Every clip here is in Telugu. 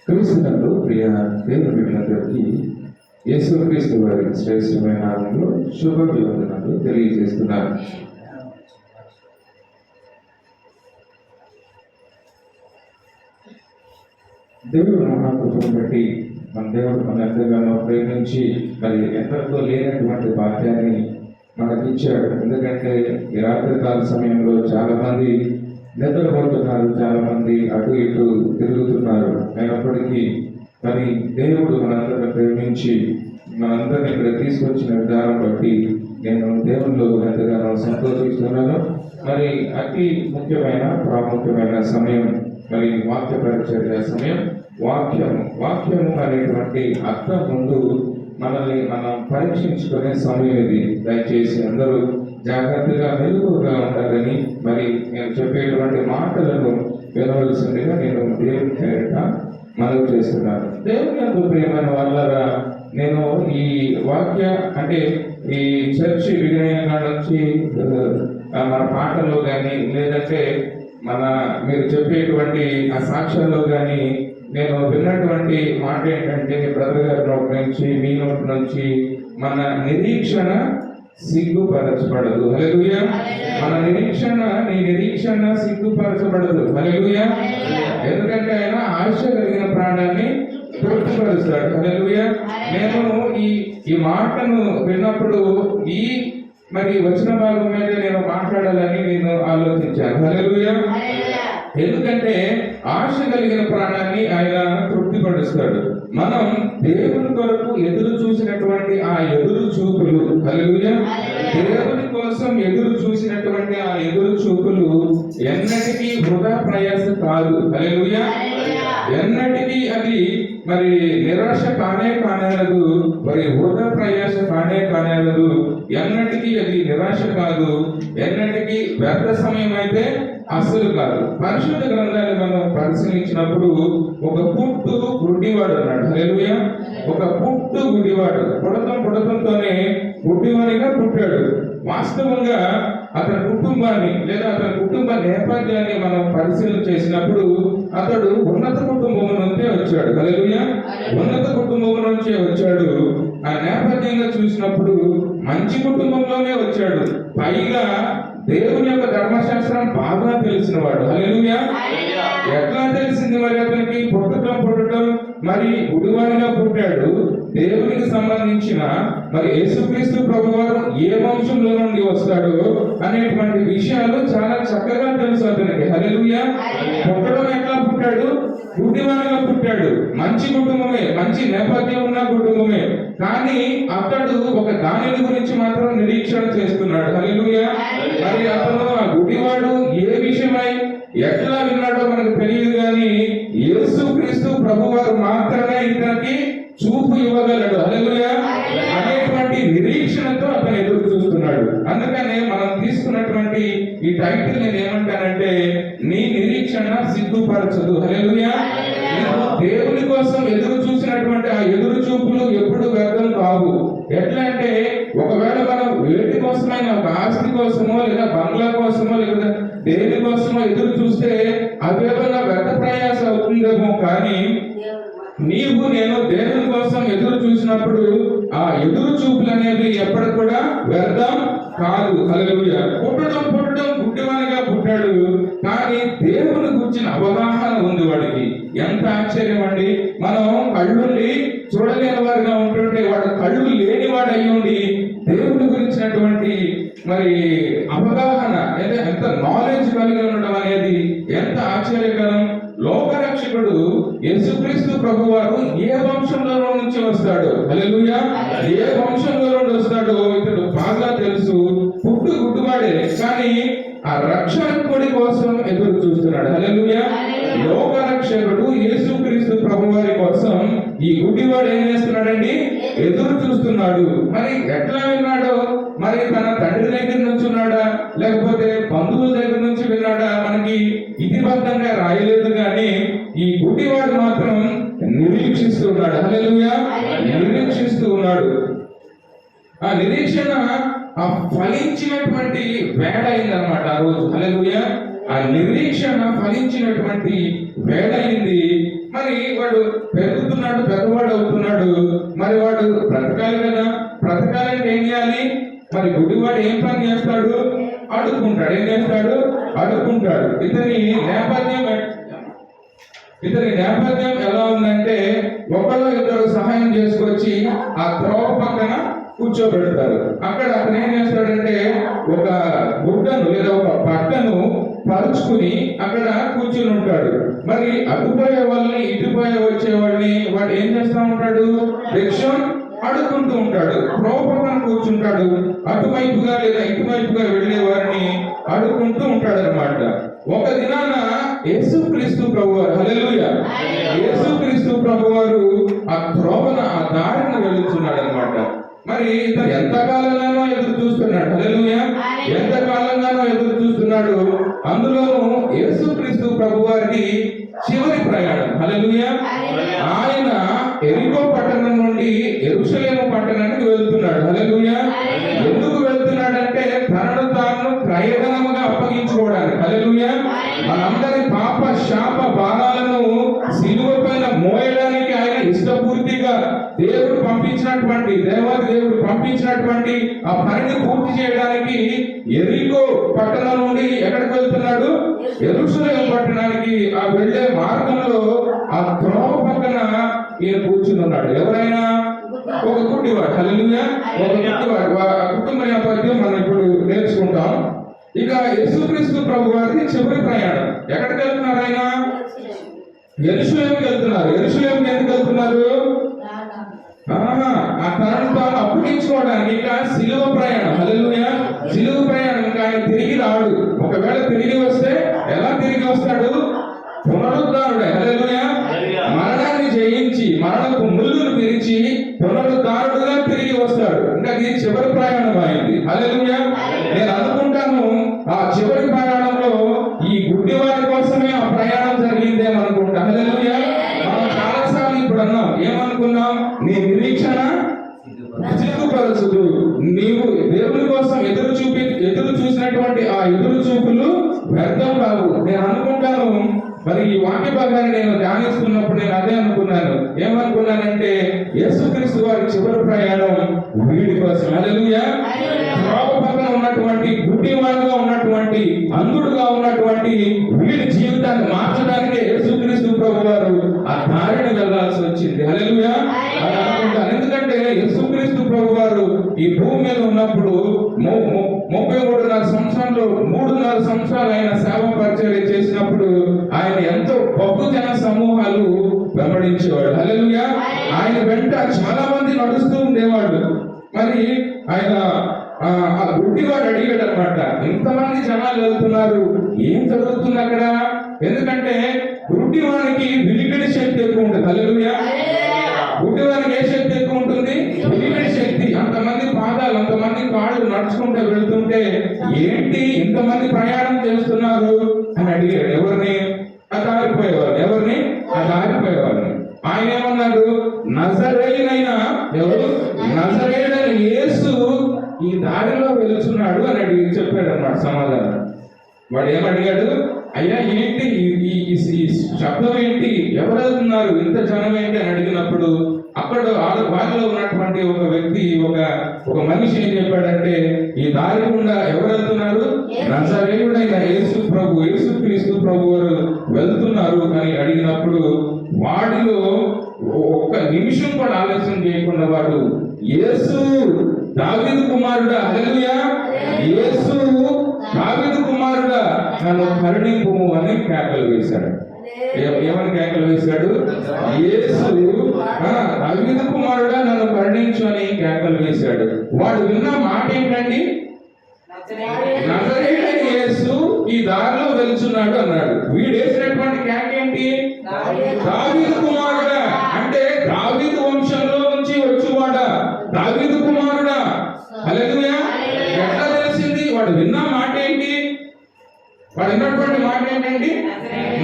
క్రీస్తునందు ప్రియ దేవుని బిడ్డలందరికీ యేసుక్రీస్తు వారి శ్రేష్టమైన నామములో శుభాభివందనాలు తెలియజేస్తున్నారు. దేవుడు మహాకృపను బట్టి మన దేవుడు మన ఎంతగానో ప్రేమించి మరి ఎంతతో లేనటువంటి భాగ్యాన్ని మనకిచ్చాడు. ఎందుకంటే ఈ రాత్రికాల సమయంలో చాలా మంది నిద్రపోతున్నారు, చాలా మంది అటు ఇటు తిరుగుతున్నారు. అయినప్పటికీ మరి దేవుడు మనందరిని ప్రేమించి మనందరిని ఇక్కడ తీసుకొచ్చిన విధానం బట్టి నేను దేవుళ్ళు ఎంతగానో సంతోషిస్తున్నాను. మరి అతి ముఖ్యమైన ప్రాముఖ్యమైన సమయం మరి వాక్య పరిచర్య సమయం. వాక్యము అనేటువంటి అర్థం ముందు మనల్ని మనం పరీక్షించుకునే సమయం ఇది. దయచేసి అందరూ జాగ్రత్తగా మెలకువగా ఉండాలని మరి నేను చెప్పేటువంటి మాటలను వినవలసిందిగా నేను దేవుని పేరిట మనవి చేస్తున్నాను. దేవుని యందు ప్రియమైన వాళ్ళరా, నేను ఈ వాక్య అంటే ఈ చర్చి వినయంగా నుంచి మన పాటల్లో కానీ లేదంటే మీరు చెప్పేటువంటి ఆ సాక్ష్యాల్లో కానీ నేను విన్నటువంటి మాట ఏంటంటే, బ్రదర్ గారి నోటి నుంచి మీ నోటి నుంచి మన నిరీక్షణ సిగ్గుపరచబడదు. హల్లెలూయా. మన నీ నిరీక్షణ సిగ్గుపరచబడదు. హల్లెలూయా. ఎందుకంటే ఆయన ఆశ కలిగిన ప్రాణాన్ని తృప్తిపరుస్తాడు. హల్లెలూయా. నేను ఈ మాటను విన్నప్పుడు మరి వచ్చిన భాగం మీద నేను మాట్లాడాలని నేను ఆలోచించాను. హల్లెలూయా. ఎందుకంటే ఆశ కలిగిన ప్రాణాన్ని ఆయన తృప్తిపరుస్తాడు. మనం దేవుని కొరకు ఎదురు చూసినటువంటి ఆ ఎదురు చూపులు, హల్లెలూయా, దేవుని కోసం ఎదురు చూసినటువంటి ఆ ఎదురు చూపులు ఎన్నటికీ వృధా ప్రయాస కాదు. హల్లెలూయా. ఎన్నటికీ అది మరి నిరాశ కానేరదు, మరి వృధా ప్రయాస కానేరదు. ఎన్నటికీ అది నిరాశ కాదు, ఎన్నటికీ వ్యర్థ సమయం అయితే అసలు కాదు. పరిశుద్ధ గ్రంథాన్ని మనం పరిశీలించినప్పుడు ఒక పుట్టు గుడ్డివాడు అన్నాడు. హల్లెలూయా. ఒక పుట్టు గుడ్డివాడు పుడతంతోనే గుడ్డివాడిగా పుట్టాడు. వాస్తవంగా అతని కుటుంబాన్ని లేదా అతని కుటుంబ నేపథ్యాన్ని మనం పరిశీలన చేసినప్పుడు అతడు ఉన్నత కుటుంబం నుంచే వచ్చాడు. హల్లెలూయా. ఉన్నత కుటుంబం నుంచే వచ్చాడు. ఆ నేపథ్యంగా చూసినప్పుడు మంచి కుటుంబంలోనే వచ్చాడు. పైగా దేవుని యొక్క ధర్మశాస్త్రం బాగా తెలిసిన వాడు. హల్లెలూయా. ఎట్లా తెలిసింది మరి అతనికి? పుట్టడం మరి గుడివాడిగా పుట్టాడు. దేవునికి సంబంధించిన మరి యేసుక్రీస్తు ప్రభువారు ఏ వంశంలో నుండి వస్తాడు అనేటువంటి విషయాలు చాలా చక్కగా తెలుసు అతనికి. హల్లెలూయా. పుట్టడం ఎట్లా పుట్టాడు? గుడివాడిగా పుట్టాడు. మంచి కుటుంబమే, మంచి నేపథ్యం ఉన్న కుటుంబమే. కానీ అతడు ఒక దానిని గురించి మాత్రం నిరీక్షణ చేస్తున్నాడు. హల్లెలూయా. మరి అతను ఆ గుడివాడు ఏ విషయమై ఎట్లా విన్నాడో మనకు తెలియదు, కానీ యేసుక్రీస్తు ప్రభువారు మాత్రమే ఇతనికి చూపు ఇవ్వగలడు. హల్లెలూయా. అనేటువంటి నిరీక్షణతో అతను ఎదురు చూస్తున్నాడు. అందుకనే మనం తీసుకున్నటువంటి ఈ టైటిల్ నేను ఏమంటానంటే, నీ నిరీక్షణ సిగ్గుపరచదు. హల్లెలూయా. దేవుని కోసం ఎదురు చూసినటువంటి ఆ ఎదురు చూపులు ఎప్పుడు వ్యర్థం కావు. ఎట్లా అంటే, ఒకవేళ మనం వేటి కోసమైనా, ఒక ఆస్తి కోసమో లేదా బంగ్లా కోసమో లేదా దేని కోసమో ఎదురు చూస్తే అదేమన్నా వ్యర్థ ప్రయాస అవుతుందేమో, కానీ నేను దేవుని కోసం ఎదురు చూసినప్పుడు ఆ ఎదురు చూపులు అనేవి ఎప్పటికి కూడా వ్యర్థం కాదు. హల్లెలూయా. పుట్టడం గుడ్డివానిగా పుట్టాడు, కానీ దేవుని గురించిన అవగాహన ఉంది వాడికి. ఎంత ఆశ్చర్యం అండి! మనం కళ్ళుండి చూడలేని వారిగా ఉంటుంటే వాడు కళ్ళు లేనివాడు అయ్యుండి దేవుని గురించినటువంటి మరి అవగాహన ఎంత నాలెడ్జ్ కలిగి ఉండడం అనేది ఎంత ఆశ్చర్యకరం. లోకరక్షకుడు యేసుక్రీస్తు ప్రభువారు ఏ వంశంలో నుంచి వస్తాడు? హల్లెలూయా. ఏ వంశంలో నుండి వస్తాడో ఇతడు బాగా తెలుసు. పుట్టు గుడ్డివాడే, కానీ ఆ రక్షకుడి కోసం ఎదురు చూస్తున్నాడు. హల్లెలూయా. లోకరక్షకుడు యేసుక్రీస్తు ప్రభువారి కోసం ఈ గుడ్డివాడు ఏం చేస్తున్నాడండి? ఎదురు చూస్తున్నాడు. మరి ఎట్లా విన్నాడో, మరి తన తండ్రి దగ్గర నుంచి ఉన్నాడా లేకపోతే బంధువుల దగ్గర నుంచి విన్నాడా మనకి ఇతిబద్ధంగా రాయలేదు, కానీ ఈ గుడ్డివాడు మాత్రం నిరీక్షిస్తూ ఉన్నాడు. హల్లెలూయా. నిరీక్షిస్తూ ఉన్నాడు. ఆ నిరీక్షణ ఆ ఫలించినటువంటి వేళ అయిందనమాట ఆ రోజు. హల్లెలూయా. ఆ నిరీక్షణ ఫలించినటువంటి వేళ అయింది. మరి వాడు పెరుగుతున్నాడు, పెద్దవాడు అవుతున్నాడు. మరి వాడు బ్రతకాలి కదా. బ్రతకాలంటే ఏం చేయాలి? మరి గుడివాడు ఏం పని చేస్తాడు? అడుక్కుంటాడు. ఏం చేస్తాడు? అడుక్కుంటాడు. ఇతని నేపథ్యం ఎలా ఉందంటే, ఒకళ్ళు ఇద్దరు సహాయం చేసుకొచ్చి ఆ త్రోవ పక్కన కూర్చోబెడతారు. అక్కడ అతను ఏం చేస్తాడంటే, ఒక గుడ్డను లేదా ఒక పట్టను పరుచుకుని అక్కడ కూర్చుని ఉంటాడు. మరి అటుపోయే వాళ్ళని ఇటుపోయే వచ్చే వాళ్ళని వాడు ఏం చేస్తా ఉంటాడు? భిక్షం అడుక్కుంటూ ఉంటాడు. త్రోవ పక్కన కూర్చుంటాడు. అటువైపుగా లేదా ఇటువైపుగా వెళ్లే వారిని అడుక్కుంటూ ఉంటాడు అనమాట. ఒక దినాన యేసుక్రీస్తు ప్రభువారు, హల్లెలూయా, యేసుక్రీస్తు ప్రభువారు ఆ త్రోవన ఆ దారిని వెళుతున్నాడు అనమాట. మరి ఇతను ఎంతకాలంగానో ఎదురు చూస్తున్నాడు. హల్లెలూయా. ఎంతకాలంగానో ఎదురు చూస్తున్నాడు. అందులోనూ యేసుక్రీస్తు ప్రభువారికి చివరి ప్రయాణం. హల్లెలూయా. ఆయన ఎరికో పట్టణం నుండి యెరూషలేము పట్టణానికి వెళ్తున్నాడు. హల్లెలూయా. ఎందుకు వెళ్తున్నాడంటే తనను తాను క్రయధనముగా అప్పగించుకోవడానికి. హల్లెలూయా. మనందరి పాప శాప భారాలను సిలువ పైన మోయడానికి ఆయన ఇష్టపూర్తిగా దేవుడు పంపించినటువంటి ఆ పనిని పూర్తి చేయడానికి ఎరికో పట్టణం నుండి ఎక్కడికి వెళ్తున్నాడు? యెరూషలేము పట్టణానికి. ఆ వెళ్లే మార్గంలో ఆ త్రోవ పక్కన ఈయన కూర్చుని ఉన్నాడు. ఎవరైనా? ఒక గుడ్డివాడు. హల్లెలూయా. ఒక గుడ్డివాడు. ఆ కుటుంబ నేపథ్యం మనం ఇప్పుడు నేర్చుకుంటాం. ఇక యేసుక్రీస్తు ప్రభు వారికి చివరి ప్రయాణం. ఎక్కడికి వెళ్తున్నారు ఆయన? యెరూషలేముకి వెళ్తున్నారు. యెరూషలేముకి ఎందుకు వెళ్తున్నారు? ఆ తనను తాను అప్పగించుకోవడానికి. ఇంకా సిలువ ప్రయాణం. హల్లెలూయా. సిలువ ప్రయాణం. ఇంకా ఆయన తిరిగి రాడు. ఒకవేళ తిరిగి వస్తే ఎలా తిరిగి వస్తాడు? పునరుద్ధారుడే. హల్లెలూయా. మరణాన్ని జయించి మరణపు ముళ్ళును పిలిచి పునరుద్ధారుడుగా తిరిగి వస్తాడు. ఇంకా ఇది చివరి ప్రయాణం అయింది. హల్లెలూయా. నేను అనుకుంటాను ఆ చివరి ప్రయాణంలో ఈ గుడ్డివారి కోసమే ఆ ప్రయాణం జరిగిందేమనుకుంటా. హల్లెలూయా. మనం చాలాసార్లు ఇప్పుడు అన్నాం. ఏమనుకున్నాం? నీ నిరీక్షణ సిగ్గుపరచదు. నీవు దేవుని కోసం ఎదురు చూసినటువంటి ఆ ఎదురు చూపులు వ్యర్థం కావు. నేను అనుకుంటాను, మరి ఈ వాక్య భాగాన్ని నేను ధ్యానిస్తున్నప్పుడు నేను అదే అనుకున్నాను. ఏమనుకున్నానంటే యేసుక్రీస్తు వారి చివరి ప్రయాణం వీడి కోసం. హల్లెలూయా. త్రోవ పక్కన ఉన్నటువంటి గుడ్డివాడుగా ఉన్నటువంటి అంధుడుగా ఉన్నటువంటి వీడి జీవితాన్ని మార్చడానికి యేసుక్రీస్తు ప్రభు వారు ఆ దారిని వెళ్ళాల్సి వచ్చింది. హల్లెలూయా. అని అనుకుంటాను. ఎందుకంటే యేసుక్రీస్తు ప్రభు వారు ఈ భూమి మీద ఉన్నప్పుడు 3.5 సంవత్సరాలు ఆయన సేవ పరిచర్య చేసినప్పుడు ఆయన ఎంతో బహు జన సమూహాలు వెంబడించేవాడు. హల్లెలూయా. ఆయన వెంట చాలా మంది నడుస్తూ ఉండేవాడు. మరి ఆయన ఆ గుడ్డివాడు అడిగాడు అనమాట, ఇంతమంది జనాలు వెళ్తున్నారు, ఏం జరుగుతుంది అక్కడ? ఎందుకంటే గుడ్డివానికి వినికిడి శక్తి ఎక్కువ ఉంటుంది. హల్లెలూయా. గుడ్డివానికి ఏ శక్తి ఎక్కువ ఉంటుంది? వినికిడి శక్తి. అంతమంది పాదాలు, అంతమంది కాళ్ళు నడుచుకుంటూ వెళ్తుంటే ఏంటి ఇంతమంది ప్రయాణం చేస్తున్నారు అని అడిగాడు. ఎవరిని? ఆ దారిపోయేవారు. ఎవరిని? ఆ దారిపోయేవారిని. ఆయన ఏమన్నాడు? నజరేయుడైన ఎవరు? నజరేయుడైన యేసు ఈ దారిలో వెళ్తున్నాడు అని అడిగి చెప్పాడు అన్నమాట సమాధానం. వాడు ఏమడిగాడు? అయ్యా ఏంటి ఈ శబ్దం ఏంటి? ఎవరు వెళ్తున్నారు? ఇంత జనం ఏంటి అని అడిగినప్పుడు అక్కడ వారిలో ఉన్నటువంటి ఒక వ్యక్తి, ఒక మనిషి ఏం చెప్పాడంటే, ఈ దారి గుండా ఎవరు వెళ్తున్నారు? నజరేయుడైన యేసుక్రీస్తు ప్రభు వారు వెళ్తున్నారు అని అడిగినప్పుడు వాడిలో ఒక్క నిమిషం కూడా ఆలస్యం చేయకుండా వాడు, యేసు దావీదు కుమారుడా, హల్లెలూయా, యేసు దావీదు కుమారుడా నన్ను కరుణింపుము అని కేకలు వేశాడు. ఏమని కేకలు వేశాడు? యేసు దావీదు కుమారుడా నన్ను కరుణించు అని కేకలు వేశాడు. వాడు విన్న మాట ఏంటండి? నజరేయుడైన యేసు ఈ దారిలో వెళ్తున్నాడు అన్నాడు. వీడు వేసినటువంటి కేక ఏంటి? దావీదు కుమారుడా. అంటే దావీదు వంశంలో నుంచి వచ్చేవాడా? దావీదు కుమారుడా. హల్లెలూయా. ఎట్లా తెలిసింది? వాడు విన్న మాట ఏంటి? వాడు విన్నటువంటి మాట ఏంటండి?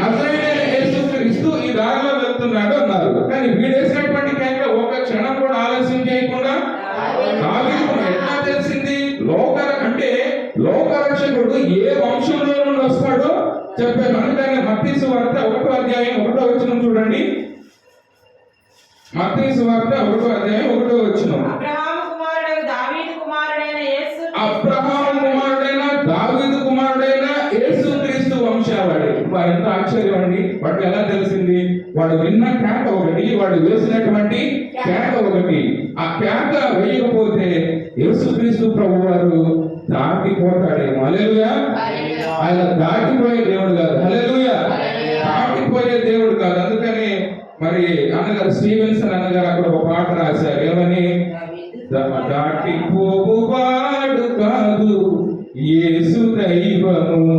నజరేయుడైన యేసుక్రీస్తు ఈ దారిలో వెళ్తున్నాడు అన్నారు. కానీ వీడు వేసినటువంటి కేక ఒక క్షణం కూడా ఆలస్యం చేయకుండా దావీదు కుమారుడు. లోకరక్షకుడు ఏ వంశంలో నుండి వస్తాడో చెప్పారు. అందుకని మత్తయి సువార్త 1వ అధ్యాయం 1వ వచనం చూడండి. మత్తయి సువార్త 1వ అధ్యాయం 1వ వచనం. అబ్రహాము కుమారుడైన దావీదు కుమారుడైన యేసుక్రీస్తు వంశావళి. ఎంత ఆశ్చర్యం అండి! వాడికి ఎలా తెలిసింది? వాడు విన్న కేక ఒకటి, వాడు వేసినటువంటి కేక ఒకటి. ఆ కేక వేయకపోతే యేసుక్రీస్తు ప్రభు వారు దాటిపోతాడేమో. హల్లెలూయా! ఆయన దాటిపోయే దేవుడు కాదు. హల్లెలూయా! దాటిపోయే దేవుడు కాదు. అందుకని మరి అన్నగారు స్టీవెన్సన్ అన్నగారు అక్కడ ఒక పాట రాశారు. ఏమని? దాటిపోవాడు కాదు యేసు దైవము.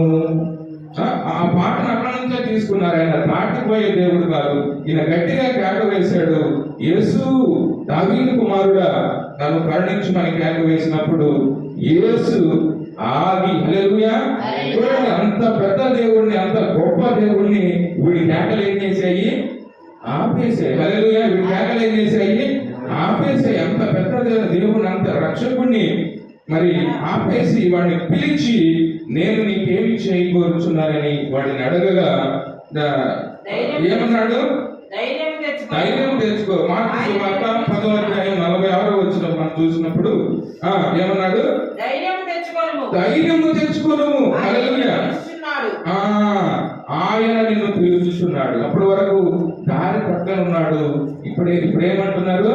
ఆ పాటను అక్కడ నుంచే తీసుకున్నారు. ఆయన దాటిపోయే దేవుడు కాదు. ఈయన గట్టిగా కేక వేశాడు, యేసు దావీదు కుమారుడా నన్ను కరుణించమని కేక వేసినప్పుడు యేసు ఆగి, హల్లెలూయా! చూడండి, అంత పెద్ద దేవుడిని, అంత గొప్ప దేవుడిని వీడి కేకలు ఏం చేశాయి? ఆపేసాయి. హల్లెలూయా! వీడి కేకలు ఏం చేశాయి? ఆపేసాయి. అంత పెద్ద దేవుడిని, అంత రక్షకుడిని మరి ఆపేసి వాడిని పిలిచి, నేను నీకేమి చేయకూరుచున్నానని వాడిని అడగగా ఏమన్నాడు? ధైర్యం తెచ్చుకో. మార్కు సువార్త 10వ అధ్యాయం 46వ వచనం మనం చూసినప్పుడు ఏమన్నాడు? ధైర్యము తెచ్చుకోను. హల్లెలూయా! ఆయన నిన్ను పిలుచుచున్నాడు. అప్పటి వరకు దారి పక్కన ఉన్నాడు. ఇప్పుడేమంటున్నారు?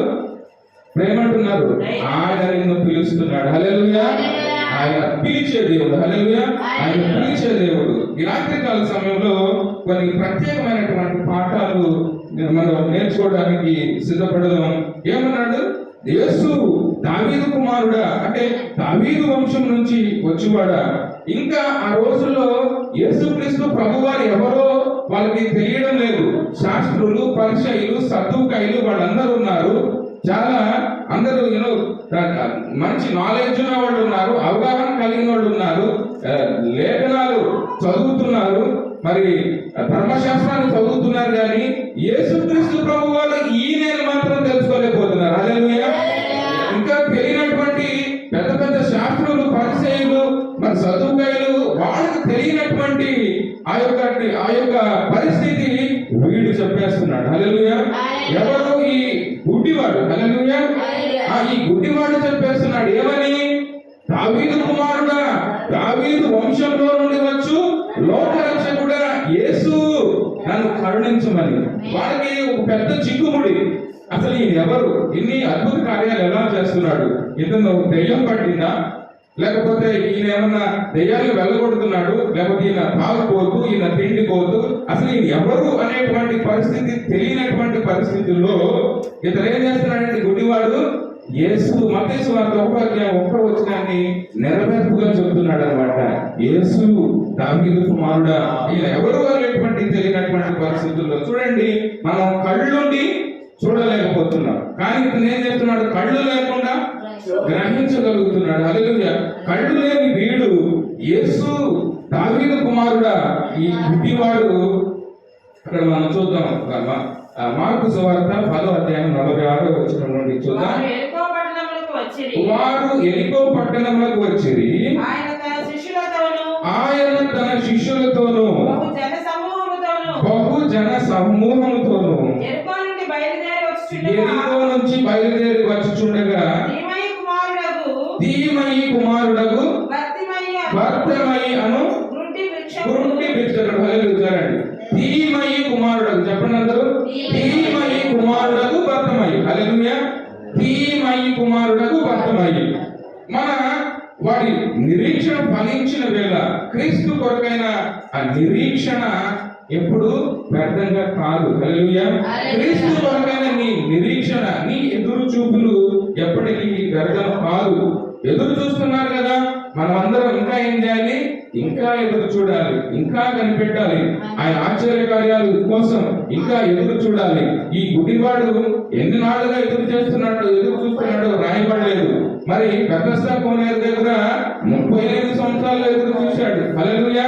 ఆయన నిన్ను పిలుస్తున్నాడు. హల్లెలూయా! ఆయన పిలిచే దేవుడు. హల్లెలూయా! ఆయన పిలిచే దేవుడు. ఈ రాత్రికాల సమయంలో కొన్ని ప్రత్యేకమైనటువంటి పాఠాలు మనం నేర్చుకోవడానికి సిద్ధపడదాం. ఏమన్నాడు? యేసు దావీదు కుమారుడా, అంటే దావీదు వంశం నుంచి వచ్చివాడా. ఇంకా ఆ రోజుల్లో యేసుక్రీస్తు ప్రభువారు ఎవరో వాళ్ళకి తెలియడం లేదు. శాస్త్రులు, పరిసయ్యులు, సద్దూకయ్యులు వాళ్ళందరూ ఉన్నారు. చాలా అందరూ మంచి నాలెడ్జ్ ఉన్న వాళ్ళు ఉన్నారు, అవగాహన కలిగిన వాళ్ళు ఉన్నారు, లేఖనాలు చదువుతున్నారు, మరి ధర్మశాస్త్రాన్ని చదువుతున్నారు. కానీ యేసుక్రీస్తు ప్రభు వాళ్ళు ఈయన మాత్రం తెలుసుకోలేకపోతున్నారు. హల్లెలూయా! ఇంకా తెలియనటువంటి పెద్ద పెద్ద శాస్త్రులు, పరిసయ్యులు, మరి సదుకాయలు, వాళ్ళకి తెలియనటువంటి ఆ యొక్క పరిస్థితి వీడు చెప్పేస్తున్నాడు. హల్లెలూయా! ఎవరు? ఈ గుడ్డివాడు. హల్లెలూయా! ఈ గుడ్డివాడు చెప్పేస్తున్నాడు. ఏమని? దావీదు కుమారుడా, దావీదు వంశంలో నుండి వచ్చు లోకరక్షకుడా యేసు నన్ను కరుణించమని. వాడికి ఒక పెద్ద చిక్కుముడి. అసలు ఈయన ఎవరు? ఇన్ని అద్భుత కార్యాలు ఎలా చేస్తున్నాడు? ఇతను దెయ్యం పట్టిందా? లేకపోతే ఈయన ఏమన్నా దెయ్యాన్ని వెళ్ళగొడుతున్నాడు? లేకపోతే ఈయన తాగుపోతూ, ఈయన తిండిపోతూ, అసలు ఈయన ఎవరు అనేటువంటి పరిస్థితి తెలియనటువంటి పరిస్థితుల్లో ఇతను ఏం చేస్తున్నాడంటే గుడ్డివాడు యేసు మత్తయి సువార్త 1వ అధ్యాయం 1వ వచనాన్ని నెరవేర్పుగా చెప్తున్నాడు అనమాట. యేసు దావీదు కుమారుడా, ఈయన ఎవరు అనేటువంటి తెలియనటువంటి పరిస్థితుల్లో చూడండి, మనం కళ్ళుండి చూడలేకపోతున్నాం. కానీ ఇతను ఏం చేస్తున్నాడు? కళ్ళు లేకుండా గ్రహించగలుగుతున్నాడు. హల్లెలూయా! కళ్ళు లేని వీడు యేసు దావీదు కుమారుడా, ఈ గుడ్డివాడు. అక్కడ మనం చూద్దాం. మార్కు సువార్త 10వ అధ్యాయం 46వ వచనం నుండి చూద్దాం. వారు ఎరికో పట్టణములకు వచ్చిరి. ఆయన తన శిష్యులతోను బహు జన సమూహముతోను ఎరికో నుంచి బయలుదేరి వచ్చుచుండగా తీమయి కుమారుడగు బర్తిమయి అను గురుడి భిక్షకుడు. హల్లెలూయా! తీమయి కుమారుడగు, చెప్పండి అందరూ. తీమయి కుమారుడగు బర్తిమయి. హల్లెలూయా! తీమయి కుమారుడగు బర్తిమయి. వాడి నిరీక్షణ ఫలించిన వేళ క్రీస్తు కొరకైన ఆ నిరీక్షణ ఎప్పుడు వ్యర్థంగా కాదు. హల్లెలూయా! క్రీస్తు కొరకైన నీ నిరీక్షణ, నీ ఎదురు చూపులు ఎప్పటికీ వ్యర్థం కాదు. ఎదురు చూస్తున్నారు కదా, మనం అందరం ఇంకా ఏం చేయాలి? ఇంకా ఎదురు చూడాలి, ఇంకా కనిపెట్టాలి. ఆయన ఆశ్చర్య కార్యాల కోసం ఇంకా ఎదురు చూడాలి. ఈ గుడ్డివాడు ఎన్ని నాళ్ళుగా ఎదురు చూస్తున్నాడు రాయబడలేదు. మరి బెతస్దా కోనేరు దగ్గర 35 సంవత్సరాలు ఎదురు చూశాడు. హల్లెలూయా!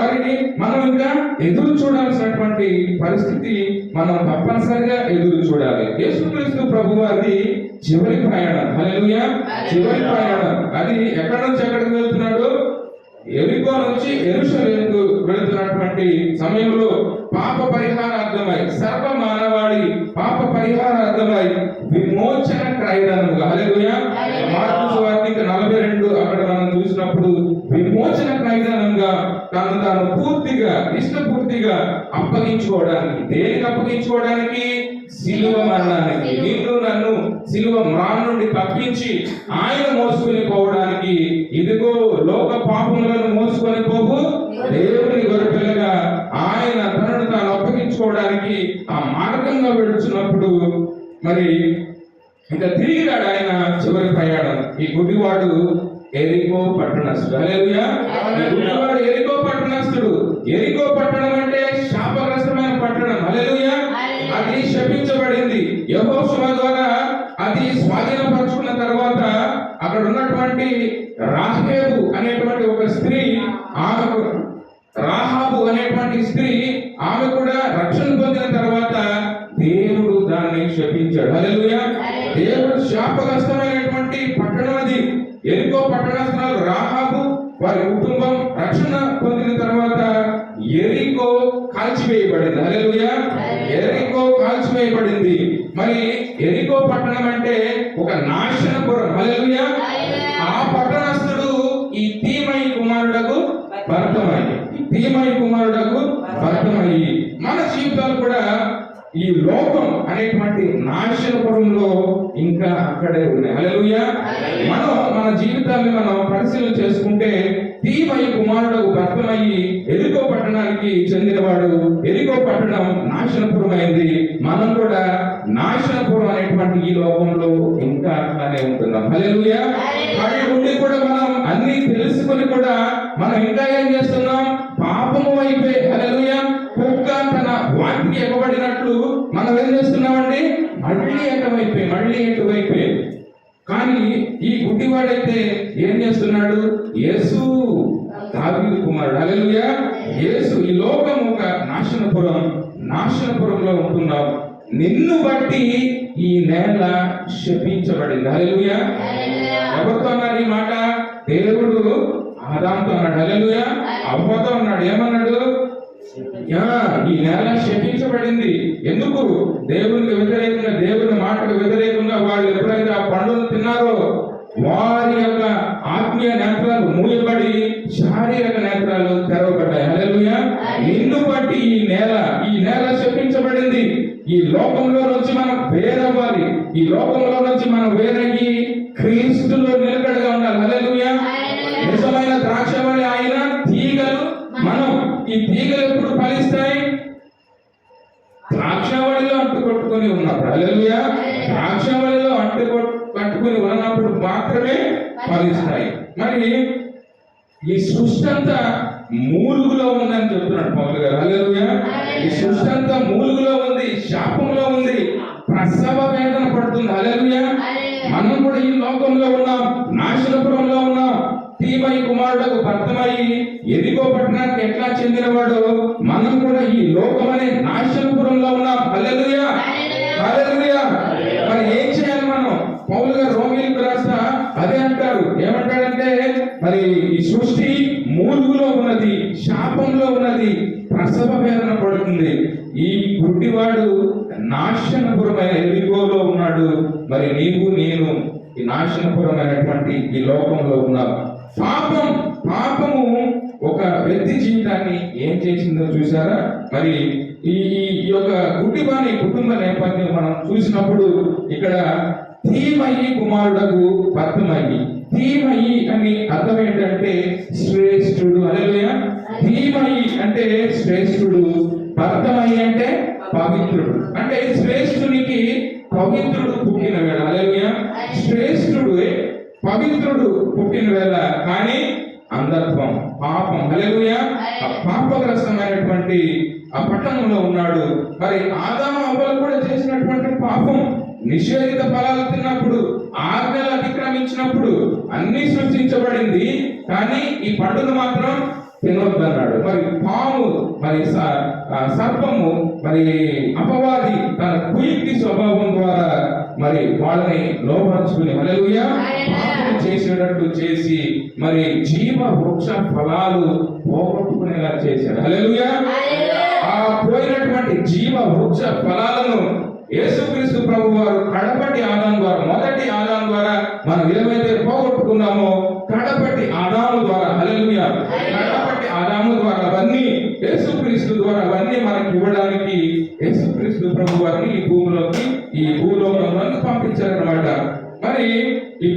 మరి మనం ఇంకా ఎదురు చూడాల్సినటువంటి పరిస్థితి, మనం తప్పనిసరిగా ఎదురు చూడాలి. యేసుక్రీస్తు ప్రభువారి చివరి ప్రయాణం. హల్లెలూయా. చివరి ప్రయాణం. అది ఎక్కడి నుంచి ఎక్కడికి వెళ్తున్నాడు? ఎరికో నుంచి యెరూషలేముకు వెళుతున్నటువంటి సమయంలో పాప పరిహారార్థమై, సర్వ మానవాళి పాప పరిహారార్థమై విమోచన క్రయధనముగా, హల్లెలూయా, మార్కు సువార్త 42 అక్కడ మనం చూసినప్పుడు విమోచన క్రయధనంగా తాను పూర్తిగా ఇష్టపూర్తిగా అప్పగించుకోవడానికి, దేనికి అప్పగించుకోవడానికి? సిలువ మరణానికి. నిన్ను నన్ను సిలువ మరణం నుండి తప్పించి ఆయన మోసుకొని పోవడానికి, ఇదిగో లోక పాపములను మోసుకొని పోవు దేవుని గొర్రెపిల్లగా ఆయన తనను తాను అప్పగించుకోవడానికి ఆ మార్గంగా వెళుచున్నప్పుడు మరి ఇంకా తిరిగి రాడు ఆయన చివరి ప్రయాణం. ఈ గుడ్డివాడు ఎరికో పట్టణస్థుడు. హల్లెలూయా. ఈ గుడ్డివాడు ఎరికో పట్టణస్థుడు. ఎరికో పట్టణం అంటే శాపగ్రస్తమైన పట్టణం. హల్లెలూయా. అది శపించబడింది. యెహోషువ ద్వారా అది స్వాధీనపరుచుకున్న తర్వాత అక్కడ ఉన్నటువంటి రాహేబు అనేటువంటి ఒక స్త్రీ, ఆమెకు రాహాబు అనేటువంటి స్త్రీ, ఆమె కూడా రక్షణ పొందిన తర్వాత దేవుడు దాన్ని శపించాడు. హల్లెలూయా. దేవుడు శాపగ్రస్తమైనటువంటి పట్టణం అది. ఎరికో పట్టణస్థురాలు రాహాబు, వారి కుటుంబం రక్షణ పొందిన తర్వాత ఎరికో కాల్చివేయబడింది. హల్లెలూయా. ఎరికో కాల్చివేయబడింది. మరి ఎరికో పట్టణం అంటే ఒక నాశనపురం. హల్లెలూయా. ఆ పట్టణస్థుడు ఈ తీమయి కుమారుడకు భర్తమయ్యి, తీమయి కుమారుడకు భర్తమయ్యి. మన జీవితాలు కూడా ఈ లోకం అనేటువంటి నాశనపురంలో ఇంకా అక్కడే ఉన్నాయి. హల్లెలూయా. మనం మన జీవితాన్ని మనం పరిశీలన చేసుకుంటే తీమయి కుమారుడు భర్తమయ్యి ఎరికో పట్టణానికి చెందినవాడు. ఎరికో పట్టణం నాశనపురం అయింది. మనం కూడా నాశనపురం అనేటువంటి ఈ లోకంలో ఇంకా అట్లానే ఉంటున్నాం. హల్లెలూయా. వాటి నుండి కూడా మనం అన్ని తెలుసుకొని కూడా మనం ఇంకా ఏం చేస్తున్నాం? పాపము వైపే. హల్లెలూయా. కుక్క తన వాటికి ఎగబడినట్లు మనం ఏం చేస్తున్నామండి? మళ్ళీ ఎటువైపే. కానీ ఈ గుడ్డివాడైతే ఏం చేస్తున్నాడు? యేసు దావీదు కుమారుడు. హల్లెలూయా. యేసు. ఈ లోకం ఒక నాశనపురంలో ఉంటున్నాం. నిన్ను బట్టి ఈ నేల శపించబడింది. హల్లెలూయా. ఎవరితో అన్నాడు ఈ మాట? దేవుడు ఆదాముతో అన్నాడు. హల్లెలూయా. అవ్వతో అన్నాడు. ఏమన్నాడు? ఈ నేల శపించబడింది. ఎందుకు? దేవునికి వ్యతిరేకంగా, దేవుని మాటకు వ్యతిరేకంగా వాళ్ళు ఎప్పుడైతే ఆ పండును తిన్నారో వారి యొక్క ఆత్మీయ నేత్రాలు మూయబడి శారీరక నేత్రాలు తెరవబడ్డాయి. హల్లెలూయా. నిన్ను బట్టి ఈ నేల శపించబడింది. ఈ లోకంలో నుంచి మనం వేరవ్వాలి. ఈ లోకంలో నుంచి మనం వేరయ్యి క్రీస్తులో నిలకడగా ఉండాలి. హల్లెలూయా. నిజమైన ద్రాక్షవల్లి ఆయన, తీగలు మనం. ఈ తీగలు ఎప్పుడు ఫలిస్తాయి? ద్రాక్షవల్లిలో అంటుకొట్టుకొని ఉన్నప్పుడు. హల్లెలూయా. ద్రాక్షవల్లిలో కట్టుకుని ఉన్నప్పుడు మాత్రమే ఫలిస్తాయి. మరి ఈ సృష్టి అంతా మూలుగులో ఉందని చెప్తున్నాడు పౌలు గారు. హల్లెలూయా. ఈ సృష్టి అంతా మూలుగులో ఉంది, శాపంలో ఉంది, ప్రసవ వేదన పడుతుంది. హల్లెలూయా. మనం కూడా ఈ లోకంలో ఉన్నాం, నాశనపురంలో ఉన్నాం. తీమయి కుమారుడు భర్తమయ్యి ఎరికో పట్టణానికి ఎట్లా చెందినవాడు, మనం కూడా ఈ లోకమనే నాశనపురంలో ఉన్నాం. హల్లెలూయా. హల్లెలూయా. మరి ఏం చేయాలి మనం? పౌలు గారు రోమీయులకు రాస్తా అదే అంటారు. ఏమంటాడంటే మరి ఈ సృష్టి మూలుగులో ఉన్నది, శాపంలో ఉన్నది, ప్రసవ వేదన పడుతుంది. ఈ గుడ్డివాడు నాశనపురమైన ఎరికోలో ఉన్నాడు. మరి నీవు నేను ఈ నాశనపురమైనటువంటి ఈ లోకంలో ఉన్నావు. పాపము ఒక వ్యక్తి జీవితాన్ని ఏం చేసిందో చూసారా? మరి ఈ యొక్క గుడ్డివాని కుటుంబ నేపథ్యం మనం చూసినప్పుడు ఇక్కడ తీమయి కుమారుడకు భర్తమయ్యి. తీమయి అని అర్థం ఏంటంటే శ్రేష్ఠుడు. హల్లెలూయా. తీమయి అంటే శ్రేష్ఠుడు, భర్తమయ్యి అంటే పవిత్రుడు. అంటే శ్రేష్ఠునికి పవిత్రుడు పుట్టిన వేళ. హల్లెలూయా. శ్రేష్ఠుడు పవిత్రుడు పుట్టిన వేళ, కానీ అంధత్వం, పాపం. హల్లెలూయా. ఆ పాపగ్రస్తమైనటువంటి ఆ పట్టణంలో ఉన్నాడు. మరి ఆదాము అవ్వలు కూడా చేసినటువంటి పాపం, నిషేధిత ఫలాలు తిన్నప్పుడు, ఆజ్ఞలు అతిక్రమించినప్పుడు అన్ని సృష్టించబడింది. కానీ ఈ పండును మాత్రం తినొద్దన్నాడు. మరి పాము, మరి సర్పము, మరి అపవాది తన కుయుక్తి స్వభావం ద్వారా మరి వాళ్ళని లోపరుచుకుని హల్లెలూయా పాపం చేసేటట్టు చేసి మరి జీవ వృక్ష ఫలాలు పోగొట్టుకునేలా చేశాడు. హల్లెలూయా. ఆ పోయినటువంటి జీవ వృక్ష ఫలాలను యేసుక్రీస్తు ప్రభు వారు కడపటి ఆదాము ద్వారా, మొదటి ఆదాము ద్వారా మనం ఏమైతే పోగొట్టుకున్నామో కడపటి ఆదాము ద్వారా, హల్లెలూయా, కడపటి ఆదాము ద్వారా అవన్నీ యేసుక్రీస్తు ద్వారా అవన్నీ మనకి ఇవ్వడానికి యేసుక్రీస్తు ప్రభు వారిని ఈ భూలోకంలోకి పంపించారన్నమాట. మరి ఈ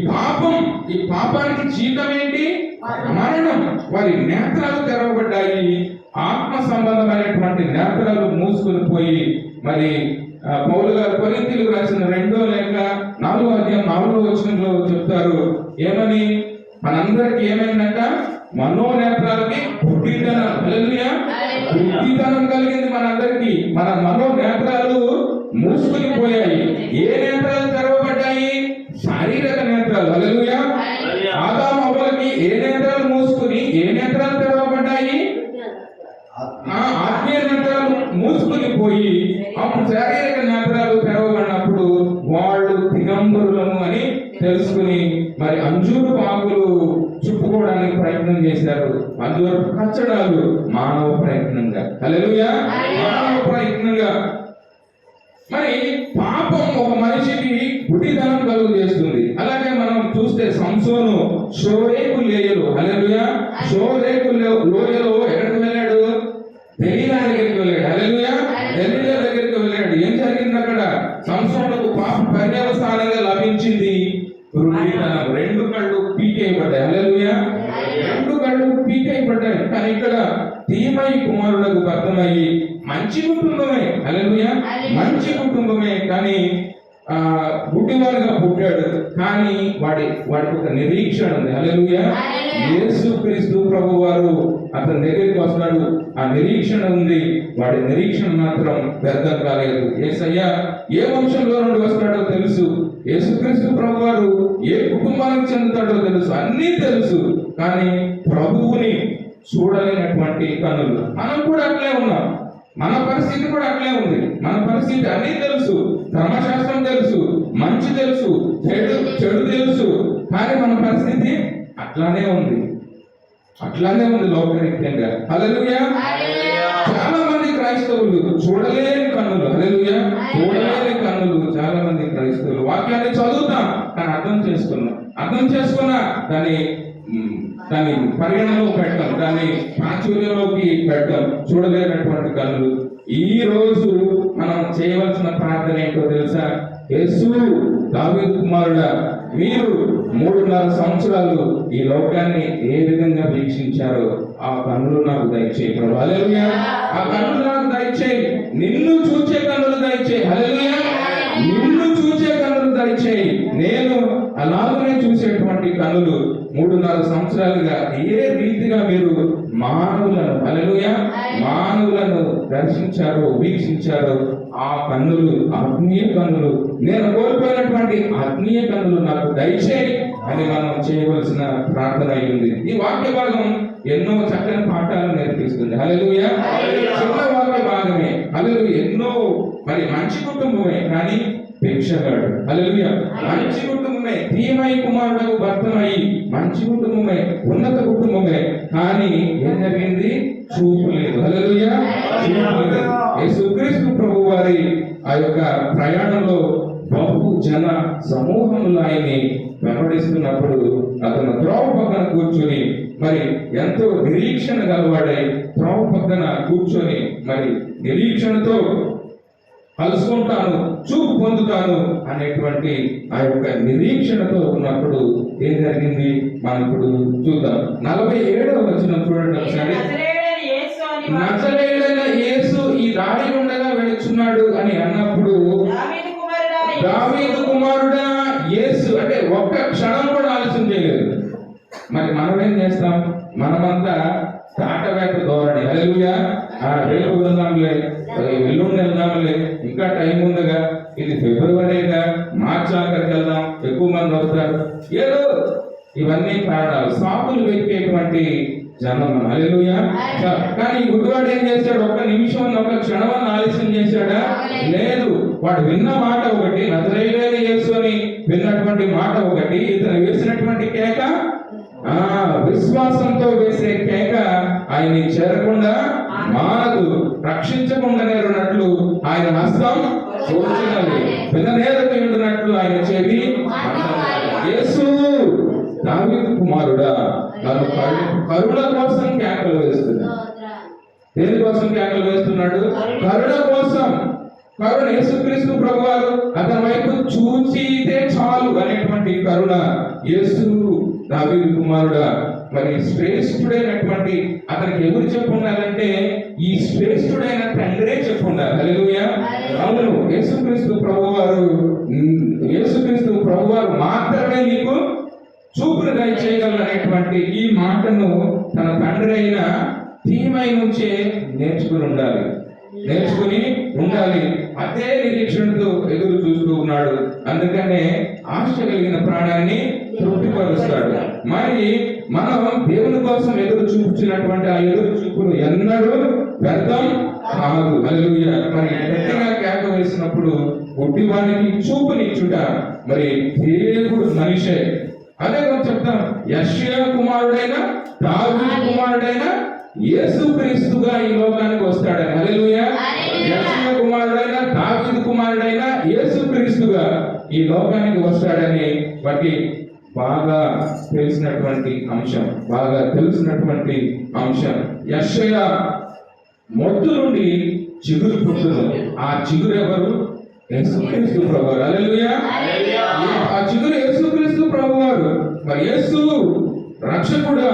పాపానికి జీతం ఏంటి? మరణం. వారి నేత్రాలు తెరవబడ్డాయి. ఆత్మ సంబంధమైనటువంటి నేత్రాలు మూసుకొని పోయి మరి పౌలు గారు కొరింథీయులకు రాసిన 2వ లేఖ 4వ అధ్యాయం 4వ వచనంలో చెప్తారు ఏమని? మనందరికి ఏమైందంట? మనోనేత్రాలకి గుడ్డితనం. హల్లెలూయా. గుడ్డితనం కలిగింది మనందరికి. మన మనోనేత్రాలు మూసుకొని పోయాయి. ఏ నేత్రాలు తెరవబడ్డాయి? శారీరక నేత్రాలు. హల్లెలూయా. ఆదాము అవ్వలకి ఏ నేత్రాలు మూసుకుని ఏ నేత్రాలు తెరవబడ్డాయి? ఆత్మీయ నేత్రాలు మూసుకుని పోయి అప్పుడు శారీరక నేత్రాలు తెరవబడినప్పుడు వాళ్ళు దిగంబరులము అని తెలుసుకుని మరి అంజూరు ఆకులు చుట్టుకోవడానికి ప్రయత్నం చేశారు. అంజూరు కచ్చడాలు మానవ ప్రయత్నంగా. హల్లెలూయా. మానవ ప్రయత్నంగా. మరి పాపం ఒక మనిషికి గుడ్డితనం కలుగు చేస్తుంది. అలాగే మనం చూస్తే సంసోను షోరేకు లోయలో, హల్లెలూయా, షోరేకు లోయలో ఎక్కడికి వెళ్ళాడు? దెలీలా దగ్గరికి వెళ్ళాడు. హల్లెలూయా. దెలీలా దగ్గరికి వెళ్ళాడు. ఏం జరిగింది అక్కడ? సంసోనుకు పాప పర్యవసానంగా లభించింది గుడ్డితనం. 2 కళ్ళు పీకేయబడ్డాయి. హల్లెలూయా. 2 కళ్ళు పీకేయబడ్డాయి. కానీ ఇక్కడ తీమై కుమారులకు భర్తమయ్యి మంచి కుటుంబమే. హల్లెలూయా. మంచి కుటుంబమే. కానీ గుడ్డివాడుగా పుట్టాడు. కానీ వాడికి ఒక నిరీక్షణ ఉంది. హల్లెలూయా. యేసుక్రీస్తు ప్రభు వారు అతని దగ్గరికి వస్తాడు. ఆ నిరీక్షణ ఉంది. వాడి నిరీక్షణ మాత్రం వ్యర్థం కాలేదు. యేసయ్య ఏ వంశంలో నుండి వస్తాడో తెలుసు. యేసుక్రీస్తు ప్రభు వారు ఏ కుటుంబానికి చెందుతాడో తెలుసు. అన్నీ తెలుసు. కానీ ప్రభువుని చూడలేనటువంటి కన్నులు. మనం కూడా అట్లే ఉన్నాం. మన పరిస్థితి కూడా అట్లే ఉంది. మన పరిస్థితి అన్నీ తెలుసు. ధర్మశాస్త్రం తెలుసు, మంచి తెలుసు, చెడు తెలుసు. కానీ మన పరిస్థితి అట్లానే ఉంది. లోకరీత్యంగా. హల్లెలూయా. చాలా మంది క్రైస్తవులు చూడలేని కన్నులు. హల్లెలూయా. చూడలేని కన్నులు చాలా మంది క్రైస్తవులు. వాక్యాన్ని చదువుతాం కానీ అర్థం చేసుకున్నా దాన్ని పరిగణలో పెట్టాం, దాన్ని ప్రాచుర్యంలోకి పెట్టాం. చూడలేనటువంటి కన్నులు. ఈ రోజు మనం చేయవలసిన ప్రార్థన ఏంటో తెలుసా? యేసు, దావీదు కుమారుడా, మీరు 3.5 సంవత్సరాలు ఈ లోకాన్ని ఏ విధంగా వీక్షించారో ఆ కన్నులు నాకు దయచేయి ప్రభు. హల్లెలూయా. ఆ కన్నులు నాకు దయచేయి. నిన్ను చూచే కన్నులు దయచేయి. హల్లెలూయా. నిన్ను చూచే కన్నులు దయచేయి. నేను అలాగనే చూసేటువంటి కన్నులు 3.5 సంవత్సరాలుగా ఏ రీతిగా మీరు మానవులను, హల్లెలూయా, మానవులను దర్శించారో, వీక్షించారో ఆ కన్నులు, ఆత్మీయ కన్నులు, నేను కోల్పోయినటువంటి ఆత్మీయ కన్నులు నాకు దయచేయి అని మనం చేయవలసిన ప్రార్థన అయింది. ఈ వాక్య భాగం ఎన్నో చక్కని పాఠాలు నేర్పిస్తుంది. హల్లెలూయా. చిన్న వాక్య భాగమే. హల్లెలూయా. ఎన్నో మరి మంచి కుటుంబమే కానీ భిక్షగాడు. హల్లెలూయా. మంచి కుటుంబమే. తీమై కుమారులకు భర్తమై మంచి కుటుంబమే, ఉన్నత కుటుంబమే. కానీ ఏం జరిగింది? చూపు లేదు. హల్లెలూయా. చూపు లేదు. యేసుక్రీస్తు ప్రభు వారి ఆ యొక్క ప్రయాణంలో బహు జన సమూహములు ఆయన్ని వెంబడిస్తున్నప్పుడు అతను త్రోవ పక్కన కూర్చొని మరి ఎంతో నిరీక్షణ గలవాడై త్రోవ పక్కన కూర్చొని మరి నిరీక్షణతో కలుసుకుంటాను, చూపు పొందుతాను అనేటువంటి ఆ యొక్క నిరీక్షణతో ఉన్నప్పుడు ఏం జరిగింది మనం ఇప్పుడు చూద్దాం. 47వ వచనం చూడండి ఒకసారి. నజరేయుడైన యేసు ఈ దారి ఉండగా వెళుచున్నాడు అని అన్నప్పుడు దావీదు కుమారుడా యేసు అంటే ఒక్క క్షణం కూడా ఆలస్యం చేయలేదు. మరి మనం ఏం చేస్తాం? మనమంతా తాటవేత ధోరణి. హల్లెలూయా. రేపు వెళ్దాంలే, ఎల్లుండి వెళ్దాంలే, ఇంకా టైం ఉందిగా, ఇది ఫిబ్రవరిగా, మార్చి ఆఖరికి వెళ్దాం, ఎక్కువ మంది వస్తారు. ఏదో ఇవన్నీ కారణాలు, సాకులు వెతికేటువంటి జన్మ. హల్లెలూయా. కానీ ఈ గుడ్డివాడు ఏం చేశాడు? ఒక్క నిమిషం ఒక క్షణం ఆలస్యం చేశాడా? లేదు. వాడు విన్న మాట ఒకటి, నజరేయుడైన యేసు అని విన్నటువంటి మాట ఒకటి, ఇతను వేసినటువంటి కేక విశ్వాసంతో వేసే కేక ఆయన్ని చేరకుండా మానదు, రక్షించకుండా నేరున్నట్లు ఆయన హస్తం చూచినది, విననేరకు ఉండినట్లు ఆయన చెవి. యేసు దావీదు కుమారుడా, నన్ను కరుణ కోసం కేకలు వేస్తున్నాడు. దేని కోసం కేకలు వేస్తున్నాడు? కరుణ కోసం. కరుణ. యేసుక్రీస్తు ప్రభువారు అతని వైపు చూచితే చాలు అనేటువంటి కరుణ. యేసు దావీదు కుమారుడా, మరి శ్రేష్ఠుడైనటువంటి అతనికి ఎవరు చెప్పుండాలంటే ఈ శ్రేష్ఠుడైన తండ్రే చెప్పుండాలి. హల్లెలూయా. అవును, యేసుక్రీస్తు ప్రభువారు మాత్రమే నీకు చూపును దయచేయగలరు అనేటువంటి ఈ మాటను తన తండ్రి అయిన తీమై నుంచే నేర్చుకుని ఉండాలి. అదే నిరీక్షణతో ఎదురు చూస్తూ ఉన్నాడు. అందుకనే ఆశ కలిగిన ప్రాణాన్ని తృప్తిపరుస్తాడు. మరి మనం దేవుని కోసం ఎదురు చూపించినటువంటి ఆ ఎదురు చూపులు ఎన్నడూ వ్యర్థం కాదు. హల్లెలూయా. మరి గట్టిగా కేక వేసినప్పుడు గుడ్డివానికి చూపునిచ్చుట మరి దేవుడు మనిషే. అదే చెప్తాం, యెషయా కుమారుడైన దావీదు కుమారుడైన యేసుక్రీస్తుగా ఈ లోకానికి వస్తాడని. హల్లెలూయా. యెషయా కుమారుడైన దావీదు కుమారుడైన యేసుక్రీస్తుగా ఈ లోకానికి వస్తాడని బట్టి బాగా తెలిసినటువంటి అంశం. యెషయా మొద్దు నుండి చిగురు పుట్టును. ఆ చిగురు ఎవరు? యేసుక్రీస్తు ప్రభువారు. హల్లెలూయా. ఆ చిగురు యేసుక్రీస్తు ప్రభువారు. మరి యేసు రక్షకుడా.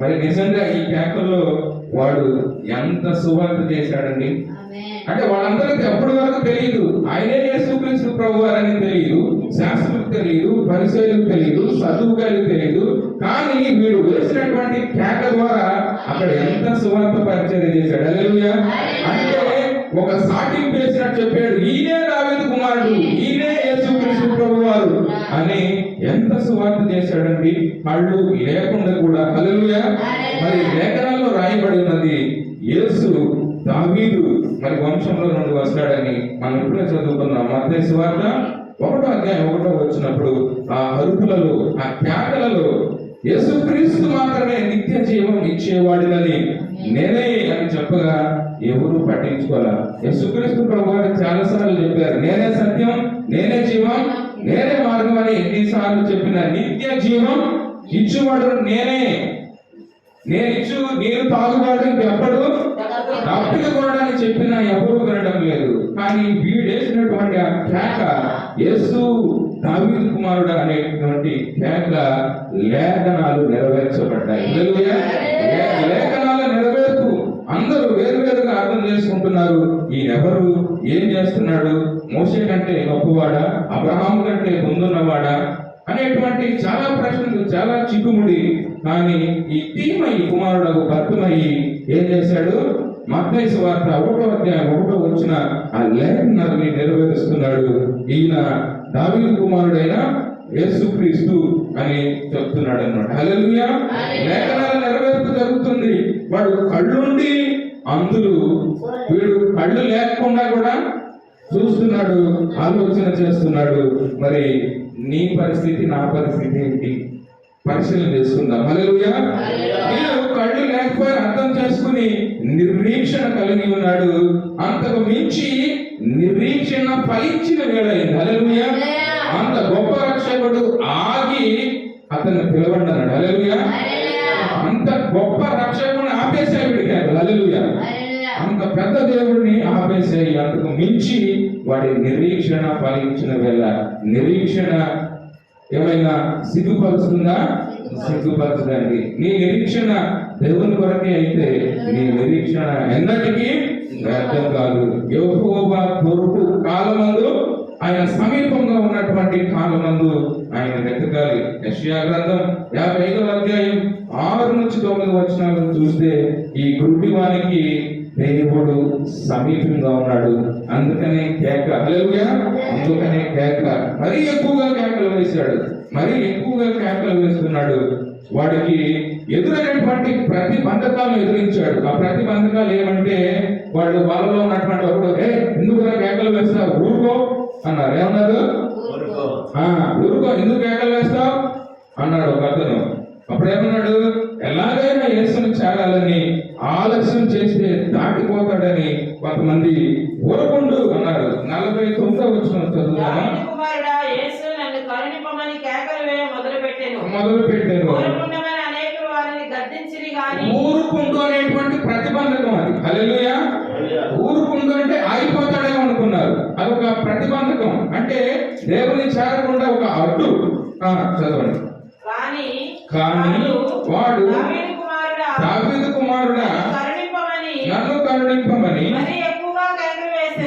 మరి నిజంగా ఈ కేకల్లో వాడు ఎంత సువార్త చేశాడండి. అంటే వాళ్ళందరికీ ఎప్పటి వరకు తెలియదు ఆయనే యేసుక్రీస్తు ప్రభువారని తెలియదు, శాస్త్రులకు తెలియదు, పరిసయ్యులకు తెలియదు, సదువుకాలకు తెలియదు. కానీ వీడు వేసినటువంటి కేక ద్వారా అక్కడ ఎంత సువార్త పరిచయం చేశాడు. హల్లెలూయా. అంటే ఒక సాటింపు వేసినట్టు చెప్పాడు, ఈయనే దావీదు కుమారుడు, ఈయనే యేసుక్రీస్తు ప్రభువారు అని ఎంత సువార్త చేశాడండి కళ్ళు లేకుండా కూడా. హల్లెలూయా. మరి లేఖనాల్లో రాయబడి ఉన్నది యేసు దావీదు మరి వంశంలో నుండి వస్తాడని మనం ఇప్పుడే చదువుకున్నాం. మత్తయి సువార్త 1వ అధ్యాయం 1వ వచ్చినప్పుడు ఆ అరుపులలో, ఆ కేకలలో యేసుక్రీస్తు మాత్రమే నిత్య జీవం ఇచ్చేవాడినని నేనే అని చెప్పగా ఎవరు పట్టించుకోరా. యేసుక్రీస్తు ప్రభువారు చాలా సార్లు చెప్పారు, నేనే సత్యం, నేనే జీవం, నేనే మార్గం అని ఎన్నిసార్లు చెప్పిన నిత్య జీవం ఇచ్చేవాడు నేనే. నేను తాగువాడు ఇంకెప్పుడు తప్పిక కొనడానికి చెప్పినా ఎవరు వినడం లేదు. కానీ వీడేసినటువంటి ఆ కేక యేసు దావీదు కుమారుడు అనేటువంటి కేక లేఖనాలు నెరవేర్చబడ్డాయి. లేఖనాల నెరవేర్పు అందరూ వేరువేరుగా అర్థం చేసుకుంటున్నారు. ఈయనెవరు, ఏం చేస్తున్నాడు, మోషే కంటే గొప్పవాడా, అబ్రహాము కంటే ముందున్నవాడా అనేటువంటి చాలా ప్రశ్నలు, చాలా చిక్కుముడి. కానీ ఈ తీమయి కుమారుడు భర్తమయ్యి ఏం చేశాడు? మత్తయి సువార్త 1వ అధ్యాయం 1వ వచ్చిన ఆ లేఖనాన్ని నెరవేరుస్తున్నాడు. ఈయన దావీదు కుమారుడైన యేసుక్రీస్తు అని చెప్తున్నాడు అన్నమాట. హల్లెలూయా. లేఖనాల నెరవేర్పు జరుగుతుంది. వాడు కళ్ళుండి అందులు, వీడు కళ్ళు లేకుండా కూడా చూస్తున్నాడు, ఆలోచన చేస్తున్నాడు. మరి నీ పరిస్థితి, నా పరిస్థితి ఏంటి? పరిశీలన చేసుకుందాం. హల్లెలూయా. వీడు కళ్ళు లేకపోయినా అర్థం చేసుకుని నిరీక్షణ కలిగి ఉన్నాడు. అంతకు మించి నిరీక్షణ ఫలించిన వేళయింది. హల్లెలూయా. అంత గొప్ప రక్షకుడు ఆగి అతన్ని పిలవన్నాడు. హల్లెలూయా. అంత గొప్ప రక్షకుడిని ఆపేసాయి విడిగాడు. హల్లెలూయా. అంత పెద్ద దేవుడిని ఆపేసాయి. అంతకు మించి వాడి నిరీక్షణ ఫలించిన వేళ. నిరీక్షణ ఏమైనా సిగ్గుపరుస్తుందా? సిగ్గుపరచదండి. నీ నిరీక్షణ దేవుని కొరకే అయితే నీ నిరీక్షణ ఎన్నటికీ వ్యర్థం కాదు. యెహోవా కొరకు కాలమందు, ఆయన సమీపంగా ఉన్నటువంటి కాలమందు ఆయన వెతకాలి. యెషయా గ్రంథం 55వ అధ్యాయం 6 నుంచి 9 వచనాలను చూస్తే ఈ గుడ్డివానికి దేవుడు సమీపంగా ఉన్నాడు. అందుకనే కేక, హల్లెలూయా, అందుకనే కేక. మరీ ఎక్కువగా కేకలు వేశాడు, మరీ ఎక్కువగా కేకలు వేస్తున్నాడు. వాడికి ఎదురైనటువంటి ప్రతిబంధకాలను ఎదిరించాడు. ఆ ప్రతిబంధకాలు ఏమంటే, వాళ్ళు వాళ్ళలో ఉన్నటువంటి ఒకడు, ఎందుకు కేకలు వేస్తావు, ఊరుకో అన్నారు. ఏమన్నారు? ఊరుకో, ఎందుకు కేకలు వేస్తావు అన్నాడు ఒక అతను. అప్పుడు ఏమన్నాడు? ఎలాగైనా యేసుని చేరాలని ఆలస్యం చేస్తే దాటిపోతాడని కొంతమంది ఊరకుండు అన్నారు. 49వ వచనం చదువుతామా? మొదలు పెట్టాను. ఊరుకుండు అనేటువంటి ప్రతిబంధకం అది. హల్లెలూయా. ఊరుకుండు అంటే ఆగిపోతాడేమో అనుకున్నారు. అదొక ప్రతిబంధకం, అంటే దేవుని చేరకుండా ఒక అడ్డు. చదవండి. కానీ వాడు, దావీదు కుమారుడా నన్ను కరుణింపమని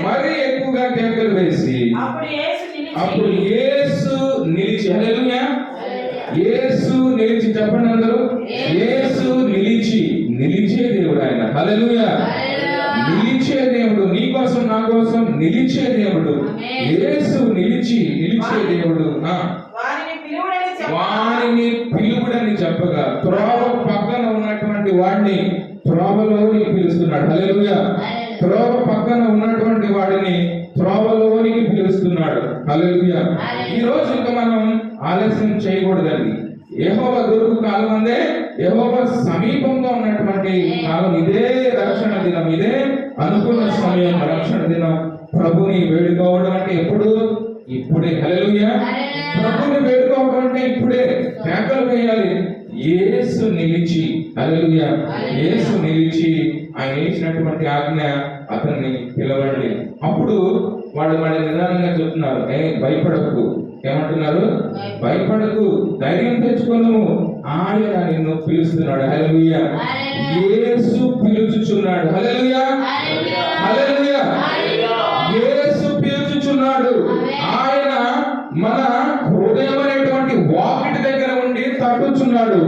మరి ఎక్కువగా కేకలు వేసి అప్పుడు యేసు నిలిచి, హల్లెలూయా, యేసు నిలిచి, చెప్పండి అందరూ, యేసు నిలిచి, నిలిచే దేవుడు ఆయన. హల్లెలూయా. నిలిచే దేవుడు, నీ కోసం నా కోసం నిలిచే దేవుడు యేసు. నిలిచి, నిలిచే దేవుడు. వారిని పిలువుడని చెప్పగా త్రోవ పక్కన ఉన్నటువంటి వాడిని త్రోవలోనికి పిలుస్తున్నాడు. హల్లెలూయా. త్రోవ పక్కన ఉన్నటువంటి వాడిని త్రోవలోనికి పిలుస్తున్నాడు. హల్లెలూయా. ఈ రోజు ఇంకా మనం ఆలస్యం చేయకూడదండి. యెహోవా దొరుకు కాలం అందే, యెహోవా సమీపంగా ఉన్నటువంటి కాలం ఇదే. రక్షణ దినం ఇదే, అనుకున్న సమయం రక్షణ దినం. ప్రభుని వేడుకోవడం అంటే ఎప్పుడు? ఇప్పుడే. హల్లెలూయా. ప్రభుని వేడుకోవడం అంటే ఇప్పుడే. కేకలు వేయాలి. యేసు నిలిచి, హల్లెలూయా, యేసు నిలిచి ఆయన వేసినటువంటి ఆజ్ఞ, అతన్ని పిలవండి. అప్పుడు వాడు నిదానంగా చెప్తున్నారు, భయపడకు. ఏమంటున్నారు? భయపడకు, ధైర్యం తెచ్చుకోను, ఆయన నిన్ను పిలుస్తున్నాడు. హల్లెలూయా. యేసు పిలుచుచున్నాడు. హల్లెలూయా, హల్లెలూయా. యేసు పిలుచుచున్నాడు. ఆయన మన హృదయం అనేటువంటి వాకిటి దగ్గర ఉండి తట్టుచున్నాడు.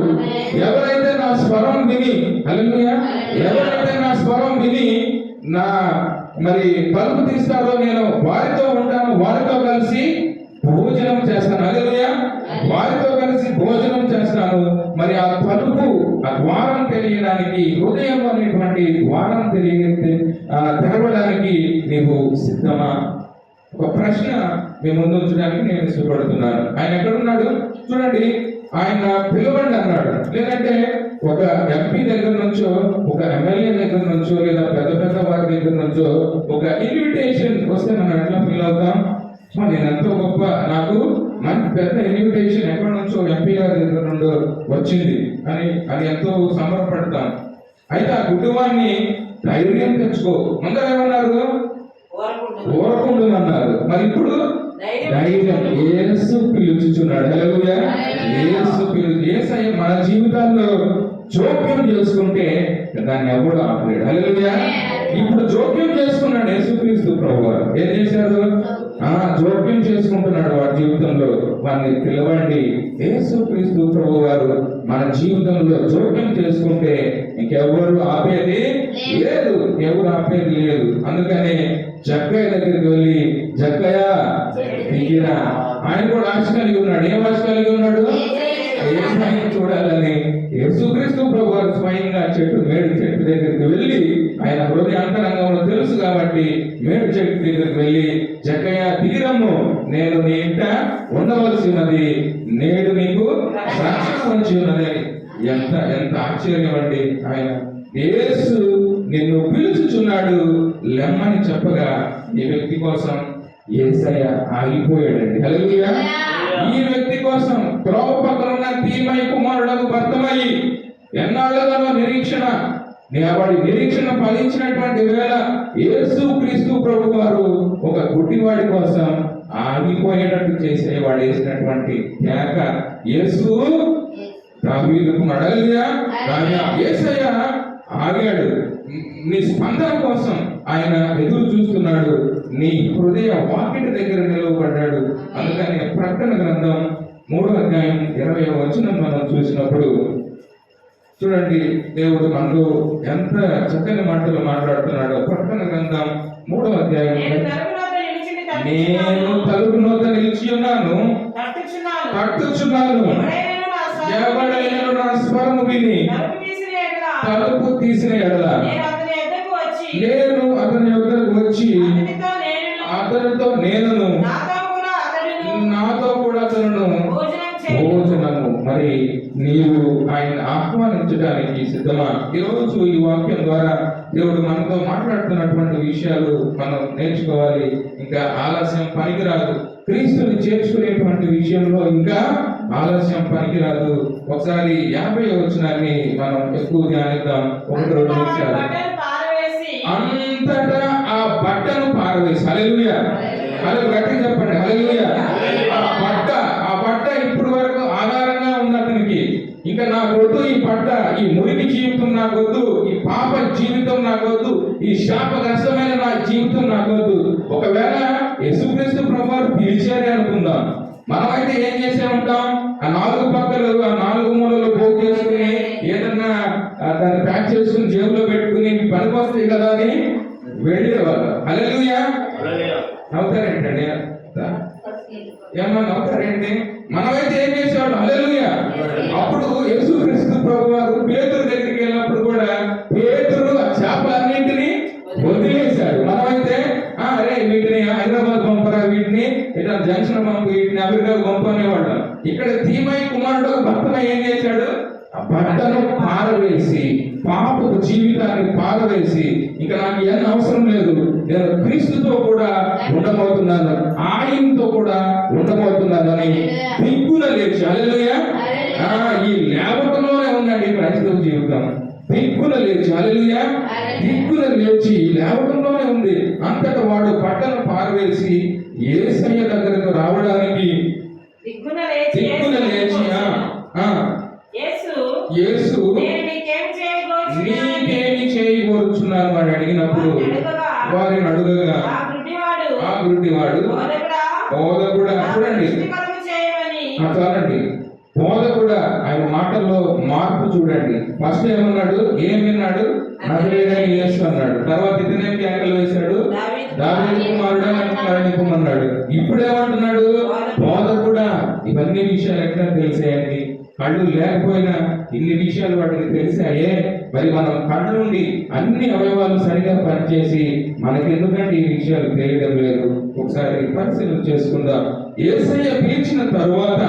ఎవరైతే నా స్వరం విని, హల్లెలూయా, ఎవరైతే నా స్వరం విని నా తలుపు తీస్తారో నేను వారితో ఉంటాను, వారితో కలిసి భోజనం చేస్తాను. హల్లెలూయా. వారితో కలిసి భోజనం చేస్తాను. ఆ తలుపు, ఆ ద్వారం తెలియడానికి, హృదయం అనేటువంటి ద్వారం తెరవడానికి నీవు సిద్ధమా? ఒక ప్రశ్న మీ ముందు ఉంచడానికి నేను ఇష్టపడుతున్నాను. ఆయన ఎక్కడున్నాడు చూడండి. ఆయన పిలవండి అన్నాడు. లేదంటే ఒక ఎంపీ దగ్గర నుంచో, ఒక ఎమ్మెల్యే దగ్గర నుంచో, లేదా పెద్ద పెద్ద వారి దగ్గర నుంచో ఒక ఇన్విటేషన్ వస్తే మనం ఎట్లా ఫీల్ అవుతాం? నేను ఎంతో గొప్ప, నాకు మంచి పెద్ద ఇన్విటేషన్ ఎక్కడి నుంచో ఎంపీ గారి దగ్గర నుండి వచ్చింది అని అది ఎంతో సంబరపడతాం. అయితే ఆ కుటుంబాన్ని ధైర్యం తెచ్చుకో. ముందర ఏమన్నారు? ఊరకుండు అన్నారు. ఇప్పుడు ధైర్యం. యేసు పిలుచుచున్నాడు. హల్లెలూయా. యేసు యేసయ్య మన జీవితాల్లో జోక్యం చేసుకుంటే దాన్ని ఎవడు ఆపలేడు. హల్లెలూయా. ఇప్పుడు జోక్యం చేసుకున్నాడు యేసుక్రీస్తు ప్రభువారు. ఏం చేశారు? జోక్యం చేసుకుంటున్నాడు వాడి జీవితంలో. వారిని పిలవండి. యేసుక్రీస్తు ప్రభువారు మన జీవితంలో జోక్యం చేసుకుంటే ఇంకెవరు ఆపేది లేదు, ఎవరు ఆపేది లేదు. అందుకనే జక్కయ్య దగ్గరికి వెళ్ళి, జక్కయ్య దిగిరా. ఆయన కూడా ఆశ కలిగి ఉన్నాడు. ఏం ఆశ కలిగి ఉన్నాడు? ఏసయ్యను చూడాలని. యేసుక్రీస్తు ప్రభువారు స్వయంగా మేడు చెట్టు దగ్గరికి వెళ్ళి, ఆయన హృదయ అంతరంగంలో తెలుసు కాబట్టి మేడు చెట్టు దగ్గరికి వెళ్ళి, జక్కయ్య దిగిరమ్ము, నేను నీ ఇంట ఉండవలసినది, నేడు నీకు రక్షణ వచ్చి ఉన్నది. ఎంత ఎంత ఆశ్చర్యం అండి. ఆయన యేసు నిన్ను పిలుచుచున్నాడు లెమ్మని చెప్పగా ఈ వ్యక్తి కోసం యేసయ్య ఆగిపోయాడండి. హల్లెలూయా. ఈ వ్యక్తి కోసం త్రోవ పక్కన ఉన్న తీమై కుమారుడకు భర్తమై ఎన్నాళ్ళుగానో వాడి నిరీక్షణ ఫలించినటువంటి వేళ యేసుక్రీస్తు ప్రభు వారు ఒక గుడ్డివాడి కోసం ఆగిపోయేటట్టు చేసేవాడు వేసినటువంటి కేక. యేసు దావీదు కుమారుడు. హల్లెలూయా. యేసయ్య ఆగాడు. నీ స్పందన కోసం ఆయన ఎదురు చూస్తున్నాడు. నీ హృదయ వాకిటి దగ్గర నిలవబడ్డాడు. అందుకని ప్రకటన గ్రంథం 3వ అధ్యాయం 20వ వచనం మనం చూసినప్పుడు, చూడండి దేవుడు మనలో ఎంత చక్కని మాటలు మాట్లాడుతున్నాడో. ప్రకటన గ్రంథం 3వ అధ్యాయం. నేను తలుపు నొద్ద నిలిచి ఉన్నాను, తట్టుచున్నాను. ఎవడైనా నా స్వరము విని తలుపు తీసిన ఎడల నేను అతని యొద్దకు వచ్చి అతనితో నేను నాతో కూడా అతను భోజనము. మరి నీవు ఆయన ఆహ్వానించడానికి సిద్ధమా? ఈరోజు ఈ వాక్యం ద్వారా దేవుడు మనతో మాట్లాడుతున్నటువంటి విషయాలు మనం నేర్చుకోవాలి. ఇంకా ఆలస్యం పనికిరాదు. క్రీస్తుని చేర్చుకునేటువంటి విషయంలో ఇంకా ఆలస్యం పనికిరాదు. ఒకసారి 50వ వచనాన్ని మనం ఎక్కువ ధ్యానిద్దాం. 1-2 నిమిషాలు. అంతటా ఆ బట్టను పారవేసి. హల్లెలూయా, హల్లెలూయా, గట్టిగా చెప్పండి హల్లెలూయా. ఆ బట్ట ఇప్పుడు వరకు ఆధారంగా ఉంది అతనికి. ఇంకా నాకొద్దు ఈ బట్ట, ఈ మురికి జీవితం నాకొద్దు, ఈ పాప జీవితం నాకొద్దు, ఈ శాపగ్రస్తమైన నా జీవితం నాకొద్దు. ఒకవేళ యేసుక్రీస్తు ప్రభువు పిలిచారే అనుకుందాం, మనమైతే ఏం చేసే ఉంటాం? ఆ 4 పక్కలు, ఆ 4 మూలలు పోగు చేసుకుని ఏదన్నా దాన్ని ప్యాక్ చేసుకుని జేబులో పెట్టుకుని పనికి వస్తాయి కదా అని వెళ్ళేవాళ్ళు. హల్లెలూయా. నవ్వుతారేంటండి? ఏమన్నా నవ్వుతారేంటి? మనమైతే ఏం చేసేవాళ్ళు? హల్లెలూయా. అప్పుడు యేసుక్రీస్తు ప్రభువారు పేతురు దగ్గరికి వెళ్ళినప్పుడు కూడా పేతురు ఆ చేపలన్నింటినీ వదిలేశాడు. మనమైతే అరే వీటిని హైదరాబాద్ పంపరా, వీటిని ఇట్లా జంక్షన్ పంపు, వీటిని అమెరికా పంపనేవాళ్ళం. ఇక్కడ తీమై కుమారుడు భర్తను ఏం చేశాడు? ఆ భర్తను పారవేసి, పాపపు జీవితాన్ని పారవేసి, ఇక నాకు ఏం అవసరం లేదు, నేను క్రీస్తుతో కూడా ఉండబోతున్నాను, ఆయనతో కూడా ఉండబోతున్నాను అని దిక్కున లేచి. హల్లెలూయా. ఈ లేవటంలోనే ఉందండి క్రైస్తవ జీవితం. దిక్కున లేచి. హల్లెలూయా. దిక్కున లేచి లేవటంలోనే ఉంది. అంతటా వాడు బట్టను పారవేసి యేసయ్య దగ్గరకు రావడానికి దిక్కున లేచి యేసు నీకేమి చేయబోచున్నాను అని అడిగినప్పుడు వారిని అడుగగా ఆ గుడ్డివాడు బోధకుడా. చూడండి చాలండి, బోధకుడా ఆయన మాటల్లో మార్పు చూడండి. ఫస్ట్ ఏమన్నాడు? ఏం విన్నాడు? నజరేయుడైన యేసు అన్నాడు. తర్వాత ఇతనేం కేకలు వేశాడు? దావీదు కుమారుడా నన్ను కరుణింపమన్నాడు. ఇప్పుడు ఏమంటున్నాడు? బోధకుడా. ఇవన్నీ విషయాలు ఎట్లా తెలిసాయండి? కళ్ళు లేకపోయినా ఇన్ని విషయాలు వాటికి తెలిసాయే. మరి మనం కళ్ళు నుండి అన్ని అవయవాలు సరిగా పనిచేసి మనకి ఎందుకంటే ఈ విషయాలు తెలియడం లేదు? ఒకసారి పరిశీలన చేసుకుందాం. యేసయ్య పిలిచిన తరువాత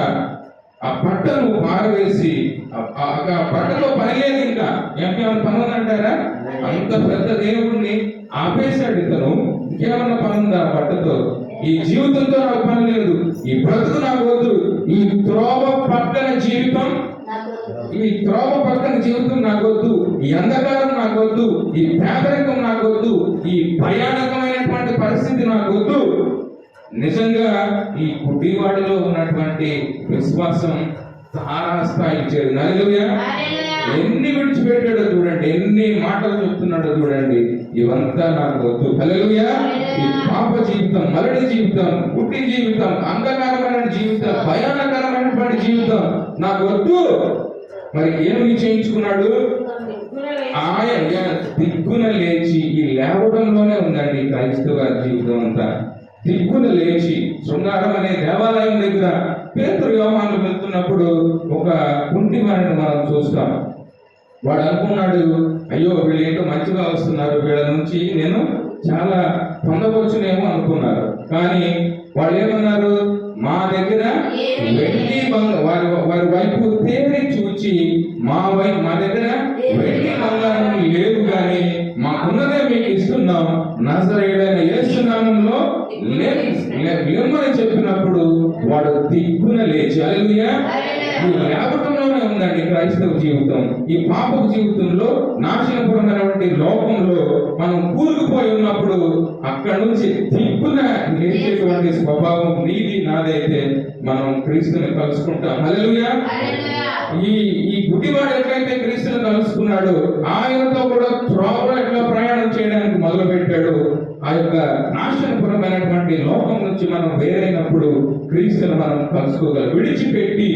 ఆ పట్టను పారవేసి, ఆ పట్టతో పని లేదు. ఇంకా ఏమైనా పని ఉందంటారా? అంత పెద్ద దేవుడిని ఆపేశాడు ఇతను. ఇంకేమన్నా పని ఉందా పట్టతో? ఈ జీవితంతో నాకు పని లేదు, ఈ బ్రతుకు నాకు వద్దు, ఈ త్రోవ పక్కన జీవితం నాకు వద్దు, ఈ అంధకారం నాకు వద్దు, ఈ పేదరికం నాకు వద్దు, ఈ భయానకమైనటువంటి పరిస్థితి నాకు వద్దు. నిజంగా ఈ గుడ్డివాడిలో ఉన్నటువంటి విశ్వాసం తారాస్థాయి ఇచ్చేది. హల్లెలూయా. ఎన్ని విడిచిపెట్టాడో చూడండి, ఎన్ని మాటలు చెప్తున్నాడో చూడండి. ఇవంతా నాకు వద్దు. హల్లెలూయా. ఈ పాప జీవితం, మరడి జీవితం, పుట్టి జీవితం, అంధకారమైన జీవితం, భయానకరమైనటువంటి జీవితం నాకు వద్దు. మరి ఏమి చేయించుకున్నాడు? ఆయన దిక్కున లేచి. ఈ లేవడంలోనే ఉందండి క్రైస్తవ జీవితం అంతా. దిక్కున లేచి శృంగారం అనే దేవాలయం దగ్గర పేతురు యోహాను వెళ్తున్నప్పుడు ఒక కుంటివాడిని మనం చూస్తాం. వాడు అనుకున్నాడు, అయ్యో వీళ్ళు ఏంటో మంచిగా వస్తున్నారు, వీళ్ళ నుంచి నేను చాలా పొందవచ్చునేమో అనుకున్నారు. కానీ వాళ్ళు ఏమన్నారు? మా దగ్గర వెండి వారి వైపు తేరి చూచి మా దగ్గర వెండి బంగారం లేదు, కానీ మాకున్నదే మీకు ఇస్తున్నాం, నజరేయుడైన యేసు నామములో లేమని చెప్పినప్పుడు వాడు దిక్కున లేచి. హల్లెలూయా. ఈ లేవటంలోనే ఉందండి క్రైస్తవ జీవితం. ఈ పాపపు జీవితంలో, నాశనపరమైనటువంటి లోకంలో మనం కూరుకుపోయి ఉన్నప్పుడు అక్కడ నుంచి దిక్కున లేచేటువంటి స్వభావం నీది నాదైతే మనం క్రీస్తుని కలుసుకుంటాం. హల్లెలూయా. ఈ గుడ్డివాడు ఎట్లయితే క్రీస్తుని కలుసుకున్నాడో ఆయనతో కూడా త్రోవలో ఎట్లా ప్రయాణం చేయడానికి మొదలు పెట్టాడు. ఆ యొక్క నాశనపరమైనటువంటి లోకం నుంచి మనం వేరైనప్పుడు క్రీస్తుని మనం కలుసుకోగలం. విడిచిపెట్టి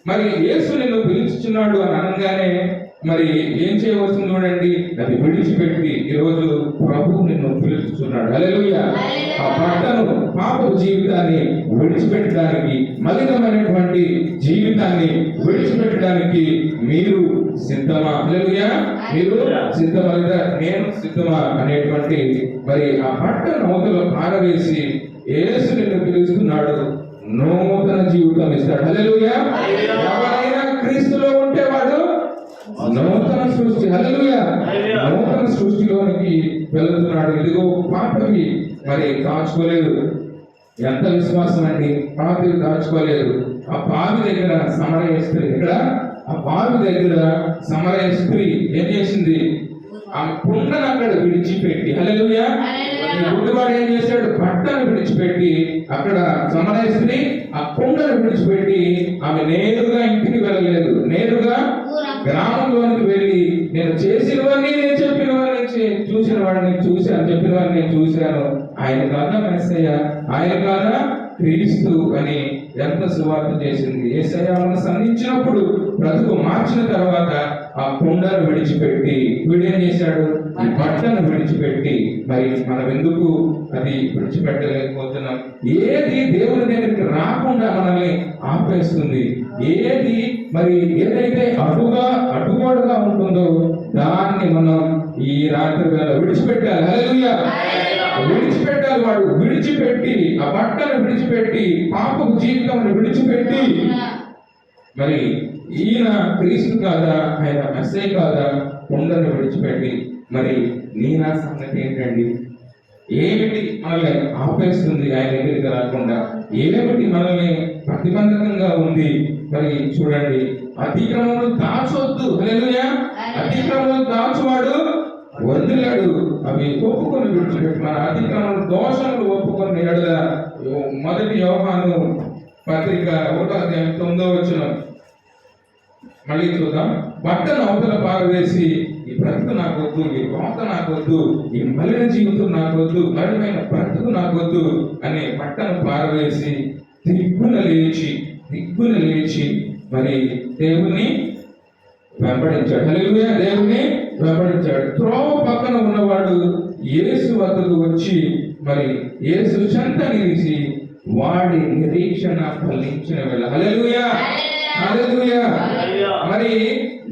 మరి యేసు నిన్ను పిలుచుచున్నాడు అని అనగానే మరి ఏం చేయవలసింది చూడండి, అది విడిచిపెట్టి ఈరోజు ప్రభు నిన్ను పిలుచుచున్నాడు. హల్లెలూయా. ఆ పట్టను పాప జీవితాన్ని విడిచిపెట్టడానికి, మలినమైనటువంటి జీవితాన్ని విడిచిపెట్టడానికి మీరు సిద్ధమా? హల్లెలూయా. మీరు సిద్ధమా లేదా నేను సిద్ధమా అనేటువంటి మరి ఆ పట్టను అవతల పారవేసి యేసు నిన్ను పిలుస్తున్నాడు, నూతన జీవితం ఇస్తాడు. హల్లెలూయా. ఎవరైనా క్రీస్తులో ఉంటే వాడు నూతన సృష్టి. హల్లెలూయా. నూతన సృష్టిలోనికి వెళుతున్నాడు. ఇదిగో పాతవి మరి కాచుకోలేదు. ఎంత విశ్వాసం అండి, పాతవి కాచుకోలేదు. ఆ బావి దగ్గర సమరయ స్త్రీ, ఇక్కడ ఆ బావి దగ్గర సమరయ స్త్రీ ఏం చేసింది, ఆ కుండను అక్కడ విడిచిపెట్టి, హల్లెలూయా, గుడ్డివాడు ఏం చేశాడు, బట్టను విడిచిపెట్టి, అక్కడ సమరయ స్త్రీ ఆ కుండను విడిచిపెట్టి ఆమె నేరుగా ఇంటికి వెళ్ళలేదు, నేరుగా గ్రామంలోనికి వెళ్ళి నేను చేసినవన్నీ, నేను చెప్పినవన్నీ, చూసిన వాడిని చూశాను, చెప్పిన వాడిని నేను చూశాను, ఆయన కాదా మెస్సయ్య, ఆయన కాదా క్రీస్తు అని ఎంత సువార్త చేసింది. యేసయ్య ఆమెను సంధించినప్పుడు బ్రతుకు మార్చిన తర్వాత ఆ కుండను విడిచిపెట్టి వీడేం చేశాడు, ఈ బట్టను విడిచిపెట్టి, మరి మనం ఎందుకు అది విడిచిపెట్టలేకపోతున్నాం? ఏది దేవుని దగ్గరికి రాకుండా మనల్ని ఆపేస్తుంది, ఏది మరి ఏదైతే అడ్డుగోడగా ఉంటుందో దాన్ని మనం ఈ రాత్రి వేళ విడిచిపెట్టాలి. హల్లెలూయా. విడిచిపెట్టాలి. వాడు విడిచిపెట్టి, ఆ బట్టను విడిచిపెట్టి, పాపపు జీవితాన్ని విడిచిపెట్టి, మరి ఈయన క్రీస్తు కాదా, ఆయన మెస్సయ్య కాదా, కుండను విడిచిపెట్టి, మరి నీ నా సంగతి ఏంటండి? ఏమిటి మనల్ని ఆపేస్తుంది ఆయన దగ్గరికి రాకుండా? ఏమిటి మనల్ని ప్రతిబంధకంగా ఉంది? మరి చూడండి, అతిక్రమములు దాచొద్దు. హల్లెలూయా. అతిక్రమములు దాచువాడు వదిలాడు, అవి ఒప్పుకొని విడిచిపెట్టి మన అతిక్రమములు దోషములు ఒప్పుకొని ఎడల. మొదటి యోహాను పత్రిక 1:9 మళ్ళీ చూద్దాం. బట్టను అవతల పారవేసి, ఈ బ్రతుకు నాకొద్దు, ఈ రోత నాకొద్దు, ఈ మలిన జీవితం నాకొద్దు, మలిమైన బ్రతుకు నాకొద్దు అనే బట్టను పారవేసి దిగ్గున లేచి మరి దేవుణ్ణి వెంబడించాడు. హల్లెలూయా. దేవుణ్ణి వెంబడించాడు. త్రోవ పక్కన ఉన్నవాడు యేసు వద్దకు వచ్చి మరి యేసు చెంత నిలిచి వాడి నిరీక్షణ ఫలించిన వేళ. హల్లెలూయా. హల్లెలూయా. మరి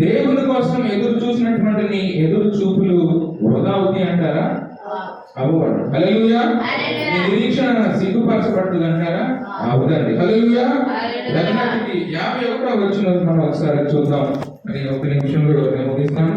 దేవుని కోసం ఎదురు చూసినటువంటి నీ ఎదురు చూపులు వృధా అవుతాయి అంటారా? అవ్వడు. హల్లెలూయా. నీ నిరీక్షణ సిగ్గుపరచబడుతుంది అంటారా? అవునండి. హల్లెలూయా. 51వ వచనం మనం ఒకసారి చూద్దాం. మరి 1 నిమిషంలో నేను ముగిస్తాను.